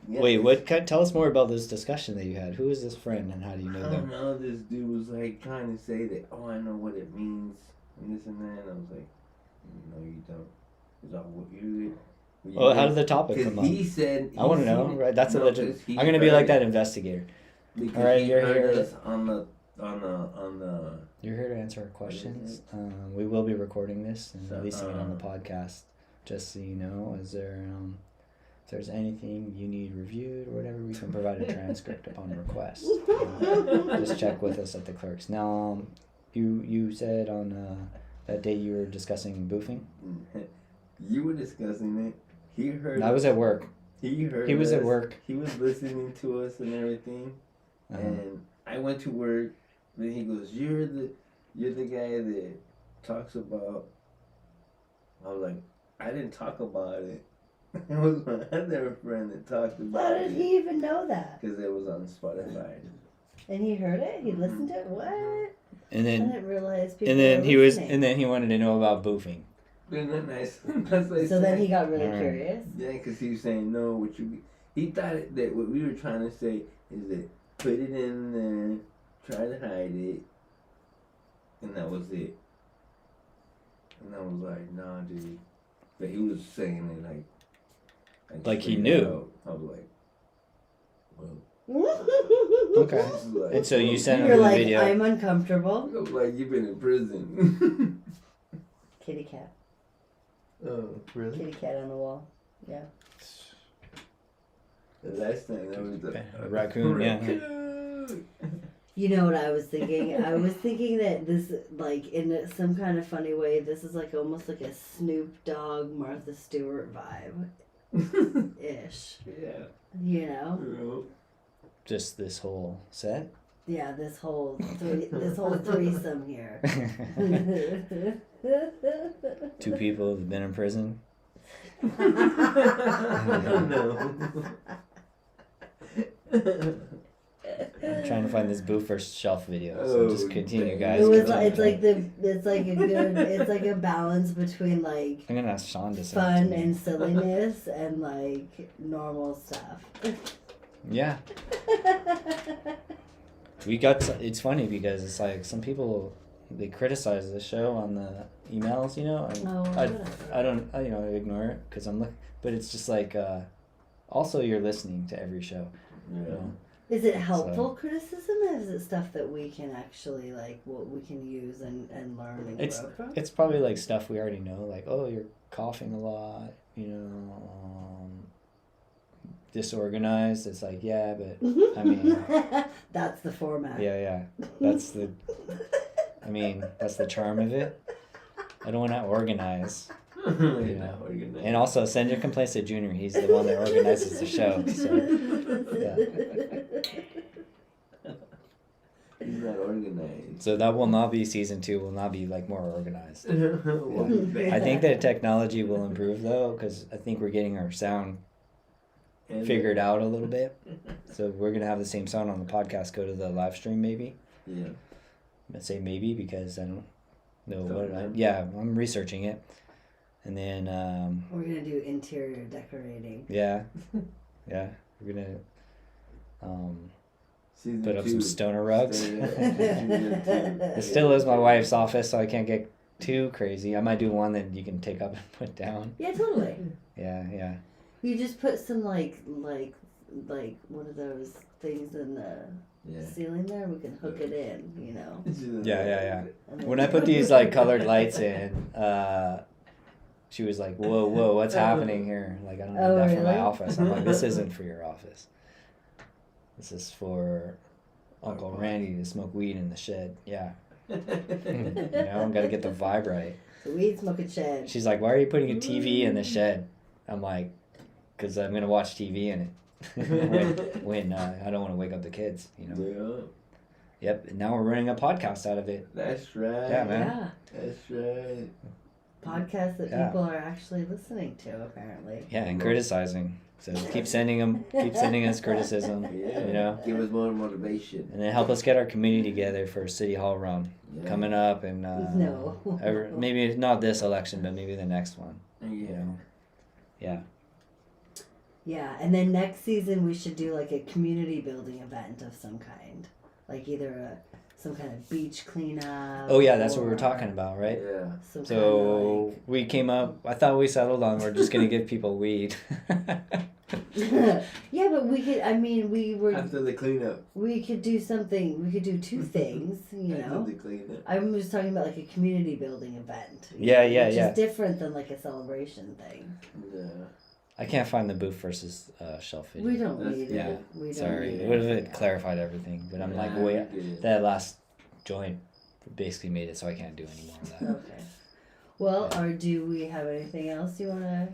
Yeah, Wait, this- what? Tell us more about this discussion that you had. Who is this friend, and how do you know I don't them? know. This dude was like trying to say that, oh, I know what it means, and this and that. And I was like, no, you don't. Is that what you? Well, how did the topic Because come up? he said. I want to know. Right, that's a legit. I'm gonna be like that investigator. Because All right, he you're heard here. us on the. You're here to answer our questions. We will be recording this and So, releasing it on the podcast. Just so you know, is there if there's anything you need reviewed or whatever, we can provide a transcript upon request. Just check with us at the clerks. Now, you said on that day you were discussing boofing. You were discussing it. He heard. I was at work. He heard. He was at us. work. He was listening to us and everything. And I went to work. Then he goes, "You're the guy that talks about." I was like, "I didn't talk about it. It was my other friend that talked about How it." did he even know that? Because it was on Spotify. And he heard it? He listened to it? What? And I then didn't realize people and then were he was listening. and then he wanted to know about boofing. Isn't that nice? That's what I So then said. he got really Alright. curious. Yeah, because he was saying no. He thought that what we were trying to say is that put it in there, try to hide it, and that was it. And I was like, nah, dude. But he was saying it like Like he straight knew. out. I was like, well, Okay. And so you sent him You're the like, video. I'm uncomfortable. Like you've been in prison. Kitty cat. Oh, really? Kitty cat on the wall. Yeah. The last time that was A raccoon, yeah. You know what I was thinking? I was thinking that this, like, in some kind of funny way, this is like almost like a Snoop Dogg, Martha Stewart vibe. Ish. Yeah. You know? Just this whole set. Yeah, this whole threesome here. 2 people who've been in prison. I'm trying to find this Boofer shelf video. So just continue, guys. It's like a balance between like I'm gonna ask Sean to send it fun to me. and silliness and like normal stuff. Yeah. It's funny because it's like some people, they criticize the show on the emails, you know. And I ignore it because I'm but it's just like, also you're listening to every show. Yeah. You know? Is it helpful criticism, or is it stuff that we can actually like what we can use and learn and grow from? It's probably like stuff we already know, like, oh, you're coughing a lot, you know, disorganized. It's like, yeah, but I mean, that's the format. yeah, that's the charm of it. I don't want to organize. You know? And also send your complaints to Junior. He's the one that organizes the show. So, yeah. He's not organized. So that will not be season 2. Will not be like more organized. Yeah. I think that technology will improve though, because I think we're getting our sound figured out a little bit. So we're gonna have the same sound on the podcast. Go to the live stream maybe. Yeah. I say maybe because I don't know I'm researching it. And then we're gonna do interior decorating. Yeah, we're gonna put up some stoner rugs. It still is my wife's office, so I can't get too crazy. I might do one that you can take up and put down. Yeah, totally. Yeah. You just put some like one of those things in the ceiling there. We can hook it in, you know. Yeah. When I put these like colored lights in, she was like, whoa, what's happening here? Like, I don't need that for my office. I'm like, this isn't for your office. This is for Uncle Randy to smoke weed in the shed. Yeah. You know, got to get the vibe right. The weed smoking shed. She's like, why are you putting a TV in the shed? I'm like, because I'm going to watch TV in it. when I don't want to wake up the kids, you know. Yeah. Yep, and now we're running a podcast out of it. That's right. Yeah, man. Yeah. That's right. Podcasts that people are actually listening to, apparently. Yeah, and criticizing. So keep sending us criticism. Yeah. You know. Give us more motivation. And then help us get our community together for City Hall run coming up, and maybe not this election, but maybe the next one. Yeah. You know. Yeah. Yeah, and then next season we should do like a community building event of some kind, like either some kind of beach cleanup. Oh yeah, that's what we were talking about, right? Yeah. So we came up. I thought we settled on we're just gonna give people weed. Yeah, but we could. I mean, we were after the cleanup. We could do something. We could do 2 things. You know. After the cleanup. I'm just talking about like a community building event. Yeah. Which is different than like a celebration thing. Yeah. I can't find the booth versus shelf video. We don't need it. Sorry, it would have clarified everything, but I'm like, wait, that last joint basically made it so I can't do any more of that. Okay. Well, or do we have anything else you want to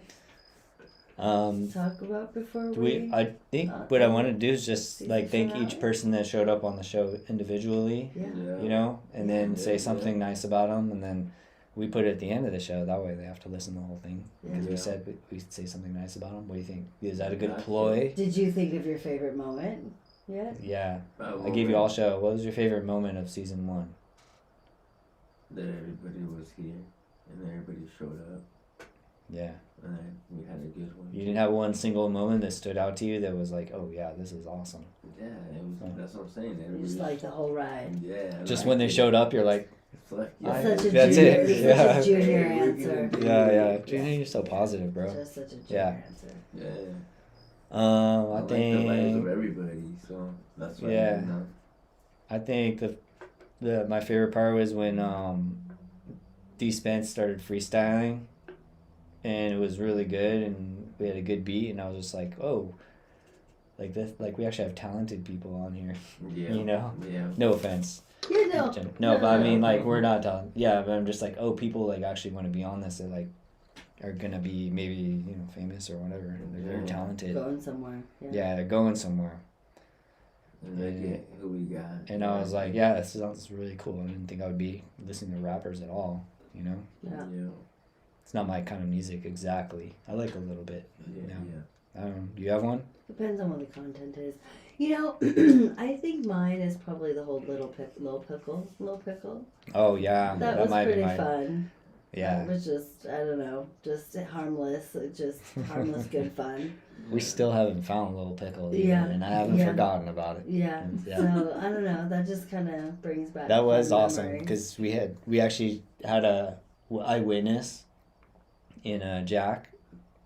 talk about before we? I think what I want to do is just like thank each person that showed up on the show individually. Yeah. You know, and then say something nice about them, and then we put it at the end of the show. That way they have to listen to the whole thing. Because we said we say something nice about them. What do you think? Is that a good ploy? Did you think of your favorite moment yet? Yeah. I gave you all show. What was your favorite moment of season 1? That everybody was here and everybody showed up. Yeah. And we had a good one. You didn't have one single moment that stood out to you that was like, oh yeah, this is awesome. Yeah, that's what I'm saying. You just like the whole ride. Yeah. Just when they showed up, you're like, such a junior answer. Yeah. Junior, you're so positive, bro. Just such a junior answer. Yeah. I like the lives of think everybody, so that's why. Yeah. You know. I think the my favorite part was when D Spence started freestyling, and it was really good, and we had a good beat, and I was just like, oh, like this, like we actually have talented people on here, Yeah. you know. Yeah. No offense. Yeah, No, but I mean, like, we're not talented. Yeah, but I'm just like, oh, people like actually want to be on this. That like are gonna be maybe famous or whatever. They're very talented. Going somewhere. Yeah, they're going somewhere. And look at who we got. And I was like, yeah, this sounds really cool. I didn't think I would be listening to rappers at all. You know. Yeah. It's not my kind of music exactly. I like a little bit. Yeah. Do you have one? Depends on what the content is. I think mine is probably the whole Little Pickle. Oh yeah, That was might pretty be mine. fun. Yeah. It was just, I don't know, just harmless, good fun. We still haven't found Little Pickle either, Yeah. and I haven't Yeah. forgotten about it. Yeah. Yeah. So I don't know. That just kind of brings back. That was fun awesome memories. because we actually had a eyewitness in Jack,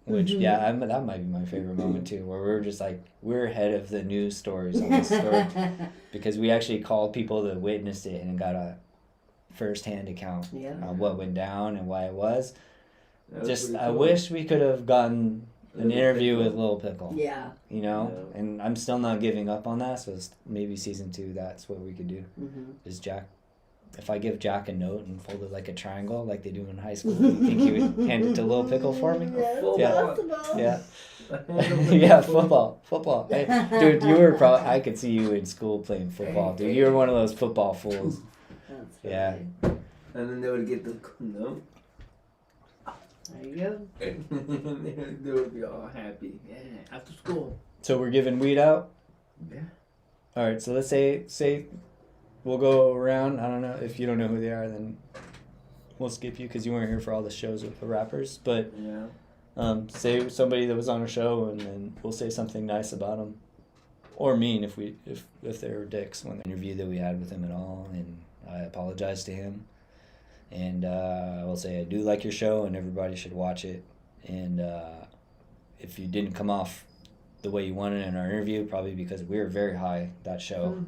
which Mhm. that might be my favorite moment too, where we were just like we're ahead of the news stories on this story because we actually called people that witnessed it and got a first-hand account Yeah. on what went down and why it was. That was Just pretty I cool. wish we could have gotten an Little interview Pickle. with Lil Pickle. Yeah. You know, Yeah. and I'm still not giving up on that. So maybe season 2, that's what we could do. Mm-hmm. Is Jack? If I give Jack a note and fold it like a triangle, like they do in high school, you think he would hand it to Lil Pickle for me? Yeah, Football. it's possible. Yeah. Yeah, football. Hey, dude, you were probably. I could see you in school playing football, dude. You were one of those football fools. That's Yeah. funny. And then they would get the no. There you go. And they would be all happy. Yeah, after school. So we're giving weed out. Yeah. All right. So let's say we'll go around. I don't know if you don't know who they are, then we'll skip you because you weren't here for all the shows with the rappers. But Yeah. say somebody that was on a show, and then we'll say something nice about them, or mean if they were dicks when the interview that we had with him at all. And I apologize to him. And I will say I do like your show, and everybody should watch it. And if you didn't come off the way you wanted in our interview, probably because we were very high that show,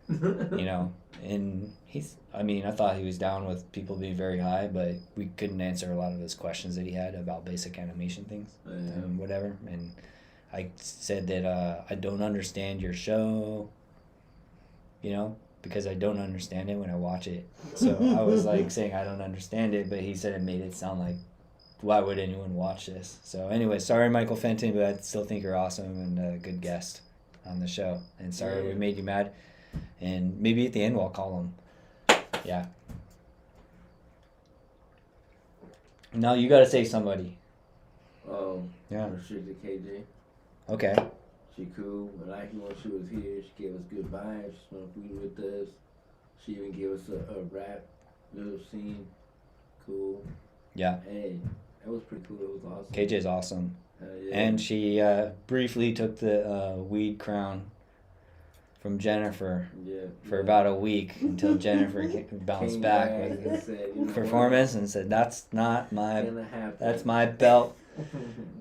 you know. And I thought he was down with people being very high, but we couldn't answer a lot of his questions that he had about basic animation things and whatever. And I said that I don't understand your show, you know, because I don't understand it when I watch it. So I was like saying I don't understand it, but he said it made it sound like, why would anyone watch this? So anyway, sorry Michael Fenton, but I still think you're awesome and a good guest on the show. And sorry we made you mad. And maybe at the end we'll call him. Yeah. Now you gotta say somebody. Oh. Yeah. Restricted KJ. Okay. She cool. I like her when she was here. She gave us good vibes. She smoked weed with us. She even gave us a rap little scene. Cool. Yeah. Hey, that was pretty cool. It was awesome. KJ's awesome. Yeah. And she briefly took the weed crown from Jennifer for about a week until Jennifer bounced Came back and with said, the performance and said, that's not my, that's my belt,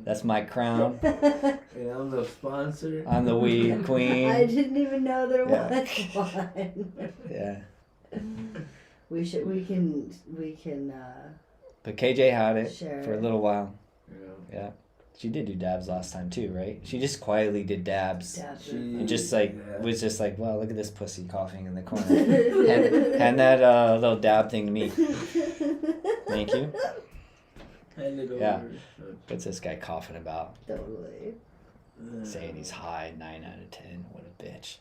that's my crown, And I'm the sponsor. I'm the weed queen. I didn't even know there Yeah. was one. Yeah. We can But KJ had it share. for a little while. Yeah. Yeah. She did do dabs last time too, right? She just quietly did dabs. Dabs. And just like, Yeah. was just like, wow, look at this pussy coughing in the corner. hand that little dab thing to me. Thank you. Hand it over. Yeah. What's this guy coughing about? Totally. Saying he's high, 9 out of 10. What a bitch.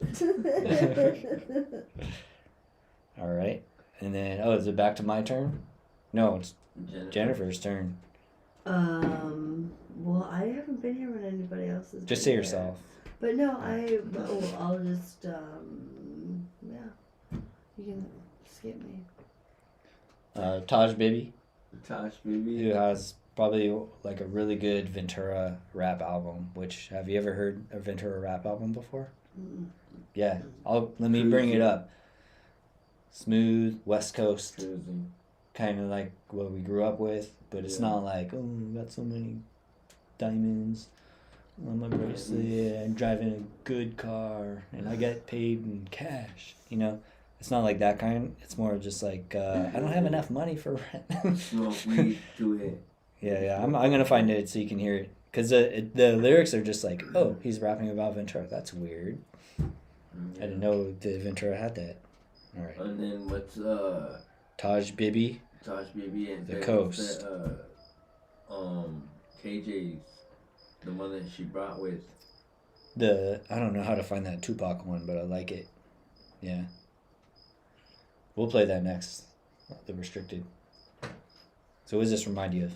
All right. And then, is it back to my turn? No, it's Jennifer's turn. Well, I haven't been here when anybody else has. Just been say here. yourself. But no, I'll just yeah. You can skip me. Taj Bibi, Tosh baby. who has probably like a really good Ventura rap album. Which, have you ever heard a Ventura rap album before? Mm. Yeah. Let me bring it up. Smooth West Coast, Cruising. kind of like what we grew up with, but it's Yeah. not like, oh, got so many diamonds, on my bracelet. I'm driving a good car, and I get paid in cash. You know, it's not like that kind. It's more just like I don't have enough money for rent. Smoke weed to it. Yeah. I'm gonna find it so you can hear it, cause the lyrics are just like, oh, he's rapping about Ventura. That's weird. I didn't know the Ventura had that. All right. And then what's Taj Bibi. Josh Baby and The Coast. KJ's the one that she brought with. I don't know how to find that Tupac one, but I like it. Yeah. We'll play that next. The Restricted. So what does this remind you of?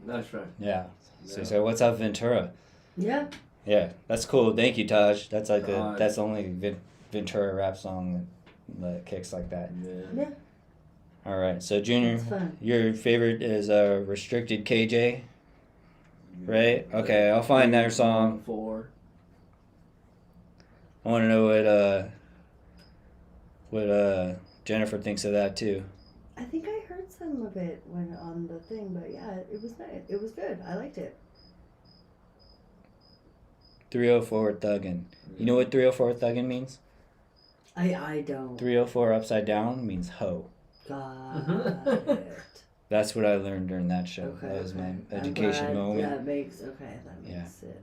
That's right. Yeah. So what's up, Ventura? Yeah. Yeah, that's cool. Thank you, Taj. That's like Taj. that's the only Ventura rap song that kicks like that. Yeah. All right. So Junior, It's fun. your favorite is Restricted KJ, right? Okay, I'll find their song. 4. I want to know what Jennifer thinks of that too. I think I heard some of it when on the thing, but yeah, it was nice. It was good. I liked it. 304 thuggin'. You know what 304 thuggin' means? I don't. 304 upside down means hoe. Got it. That's what I learned during that show. Okay. That was my I'm education glad moment. That makes it.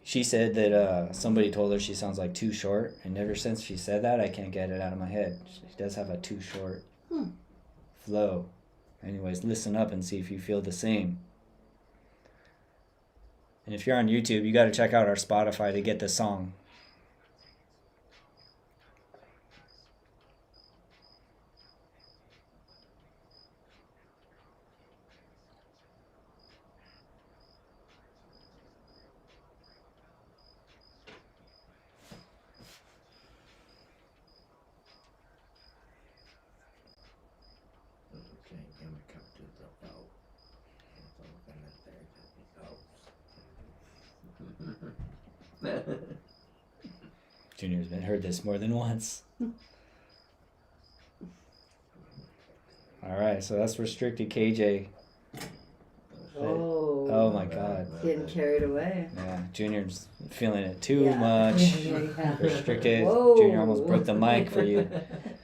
She said that somebody told her she sounds like Too Short, and ever since she said that, I can't get it out of my head. She does have a Too Short flow. Anyways, listen up and see if you feel the same. And if you're on YouTube, you got to check out our Spotify to get the song. Junior's been heard this more than once. All right, so that's Restricted KJ. Oh my God. Getting carried away. Yeah, Junior's feeling it too Yeah. much. Yeah. Restricted. Whoa. Junior almost broke the mic for you.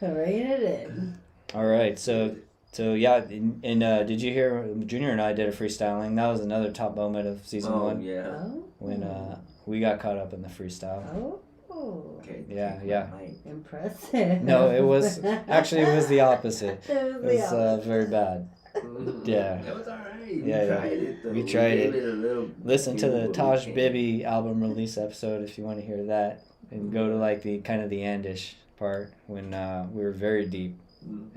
Rein it in. All right, so yeah, and did you hear Junior and I did a freestyling? That was another top moment of season 1. Yeah. Oh. When we got caught up in the freestyle. Oh. Okay. Yeah. Impressive. No, it was the opposite. It It was very bad. Yeah. It was alright. Yeah. We tried it. Listen to the Taj Bibi album release episode if you want to hear that, and go to like the kind of the endish part when we were very deep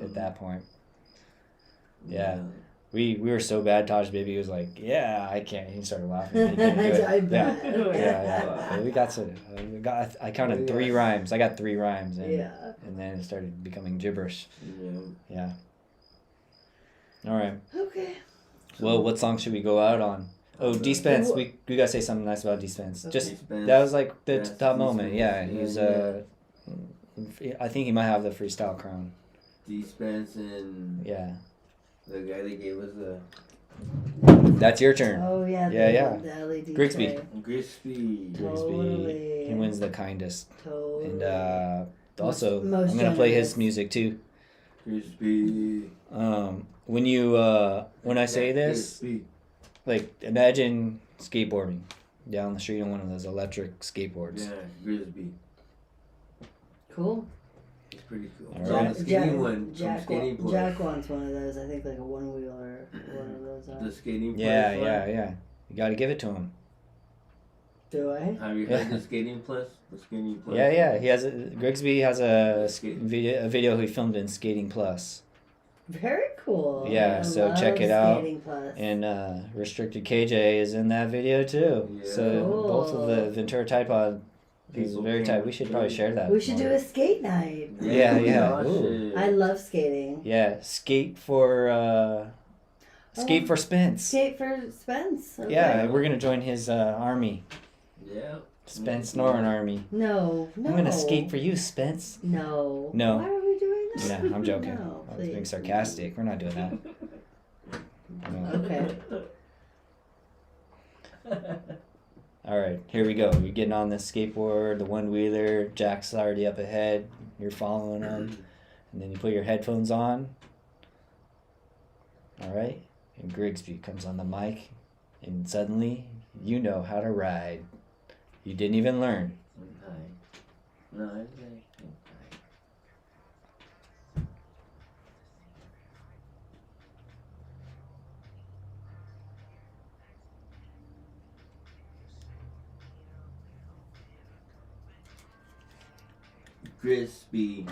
at that point. Yeah. We were so bad. Taj Bibi was like, "Yeah, I can't." He started laughing. He couldn't do it. I bet. Yeah. We got some. I counted 3 rhymes. I got 3 rhymes, and then it started becoming gibberish. Yeah. All right. Okay. Well, what song should we go out on? Oh, D-Spence. We gotta say something nice about D-Spence. Okay. Just D-Spence. that was like the Yes, top moment. D-Spence. Yeah, he's I think he might have the freestyle crown. D-Spence and Yeah. the guy that gave us the That's your turn. Oh yeah. Yeah. The LED Grigsby. tray. Grigsby. Totally. He wins the kindest. Totally. And also, Most I'm gonna play his generous. music too. Grigsby. When I say this, Grigsby. like imagine skateboarding down the street on one of those electric skateboards. Yeah, Grigsby. Cool. It's pretty cool. All It's right. on the skinny one. Jack, Skinny boy. Jack wants one of those. I think like a one-wheeler. One of those. The skating place Yeah, one? You got to give it to him. Do I? Have you heard the Skating Plus? The Skating Plus? Yeah. He has Grigsby has a Skating. video he filmed in Skating Plus. Very cool. Yeah, I so love check it out. Skating Plus. And Restricted KJ is in that video too. Yeah. So both of Cool. the Ventura Tide Pod is People very can- tight. We should probably share that. We should more. do a skate night. Yeah. gosh, Ooh. I love skating. Yeah, skate for Spence. Skate for Spence. Okay. Yeah, we're gonna join his army, Yeah. Spence Norin army. No. I'm gonna skate for you, Spence. No. No. Why are we doing that? No, I'm joking. No, I was being please. sarcastic. We're not doing that. No. Okay. All right, here we go. You're getting on the skateboard, the one wheeler. Jack's already up ahead. You're following him, and then you put your headphones on. All right, and Grigsby comes on the mic, and suddenly you know how to ride. You didn't even learn. No, I Crispy.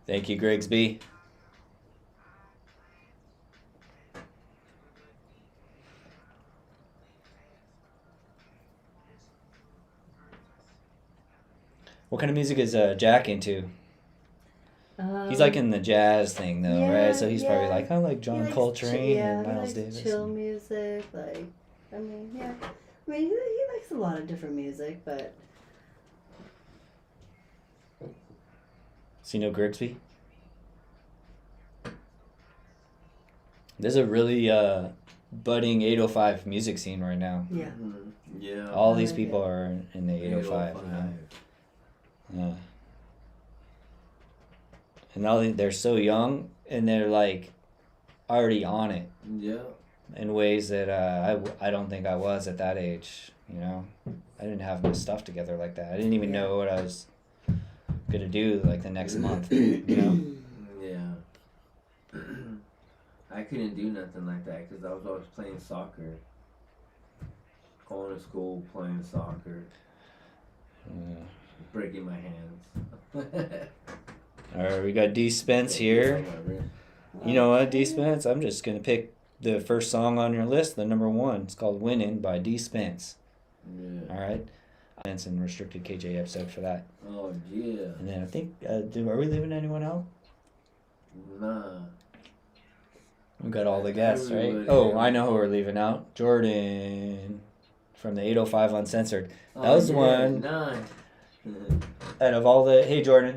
Thank you, Grigsby. What kind of music is Jack into? He's like in the jazz thing though, yeah, right? So he's probably yeah. like, I like He John likes Coltrane and he Miles likes Davis. chill music, like, I mean, yeah. I mean, he likes a lot of different music, but So you know Grigsby? There's a really budding 805 music scene right now. yeah. Mhm. Yeah. All these like people it. are in the 805. You know? Yeah. And they're so young and they're like already on it Yeah. in ways that I don't think I was at that age. You know, I didn't have my stuff together like that. I didn't even Yeah. know what I was gonna do like the next month. You know. Yeah. I couldn't do nothing like that because I was always playing soccer. Going to school, playing soccer, breaking my hands. All right, we got D Spence here. You know what, D Spence? I'm just gonna pick the first song on your list, the number one. It's called "Winning" by D Spence. Yeah. All right, Spence and Restricted KJ episode for that. Oh yeah. And then I think, are we leaving anyone out? Nah. We got all the guests, right? Everybody. Oh, I know who we're leaving out. Jordan from the 805 Uncensored. That was yeah, one Nice. out of all the. Hey, Jordan.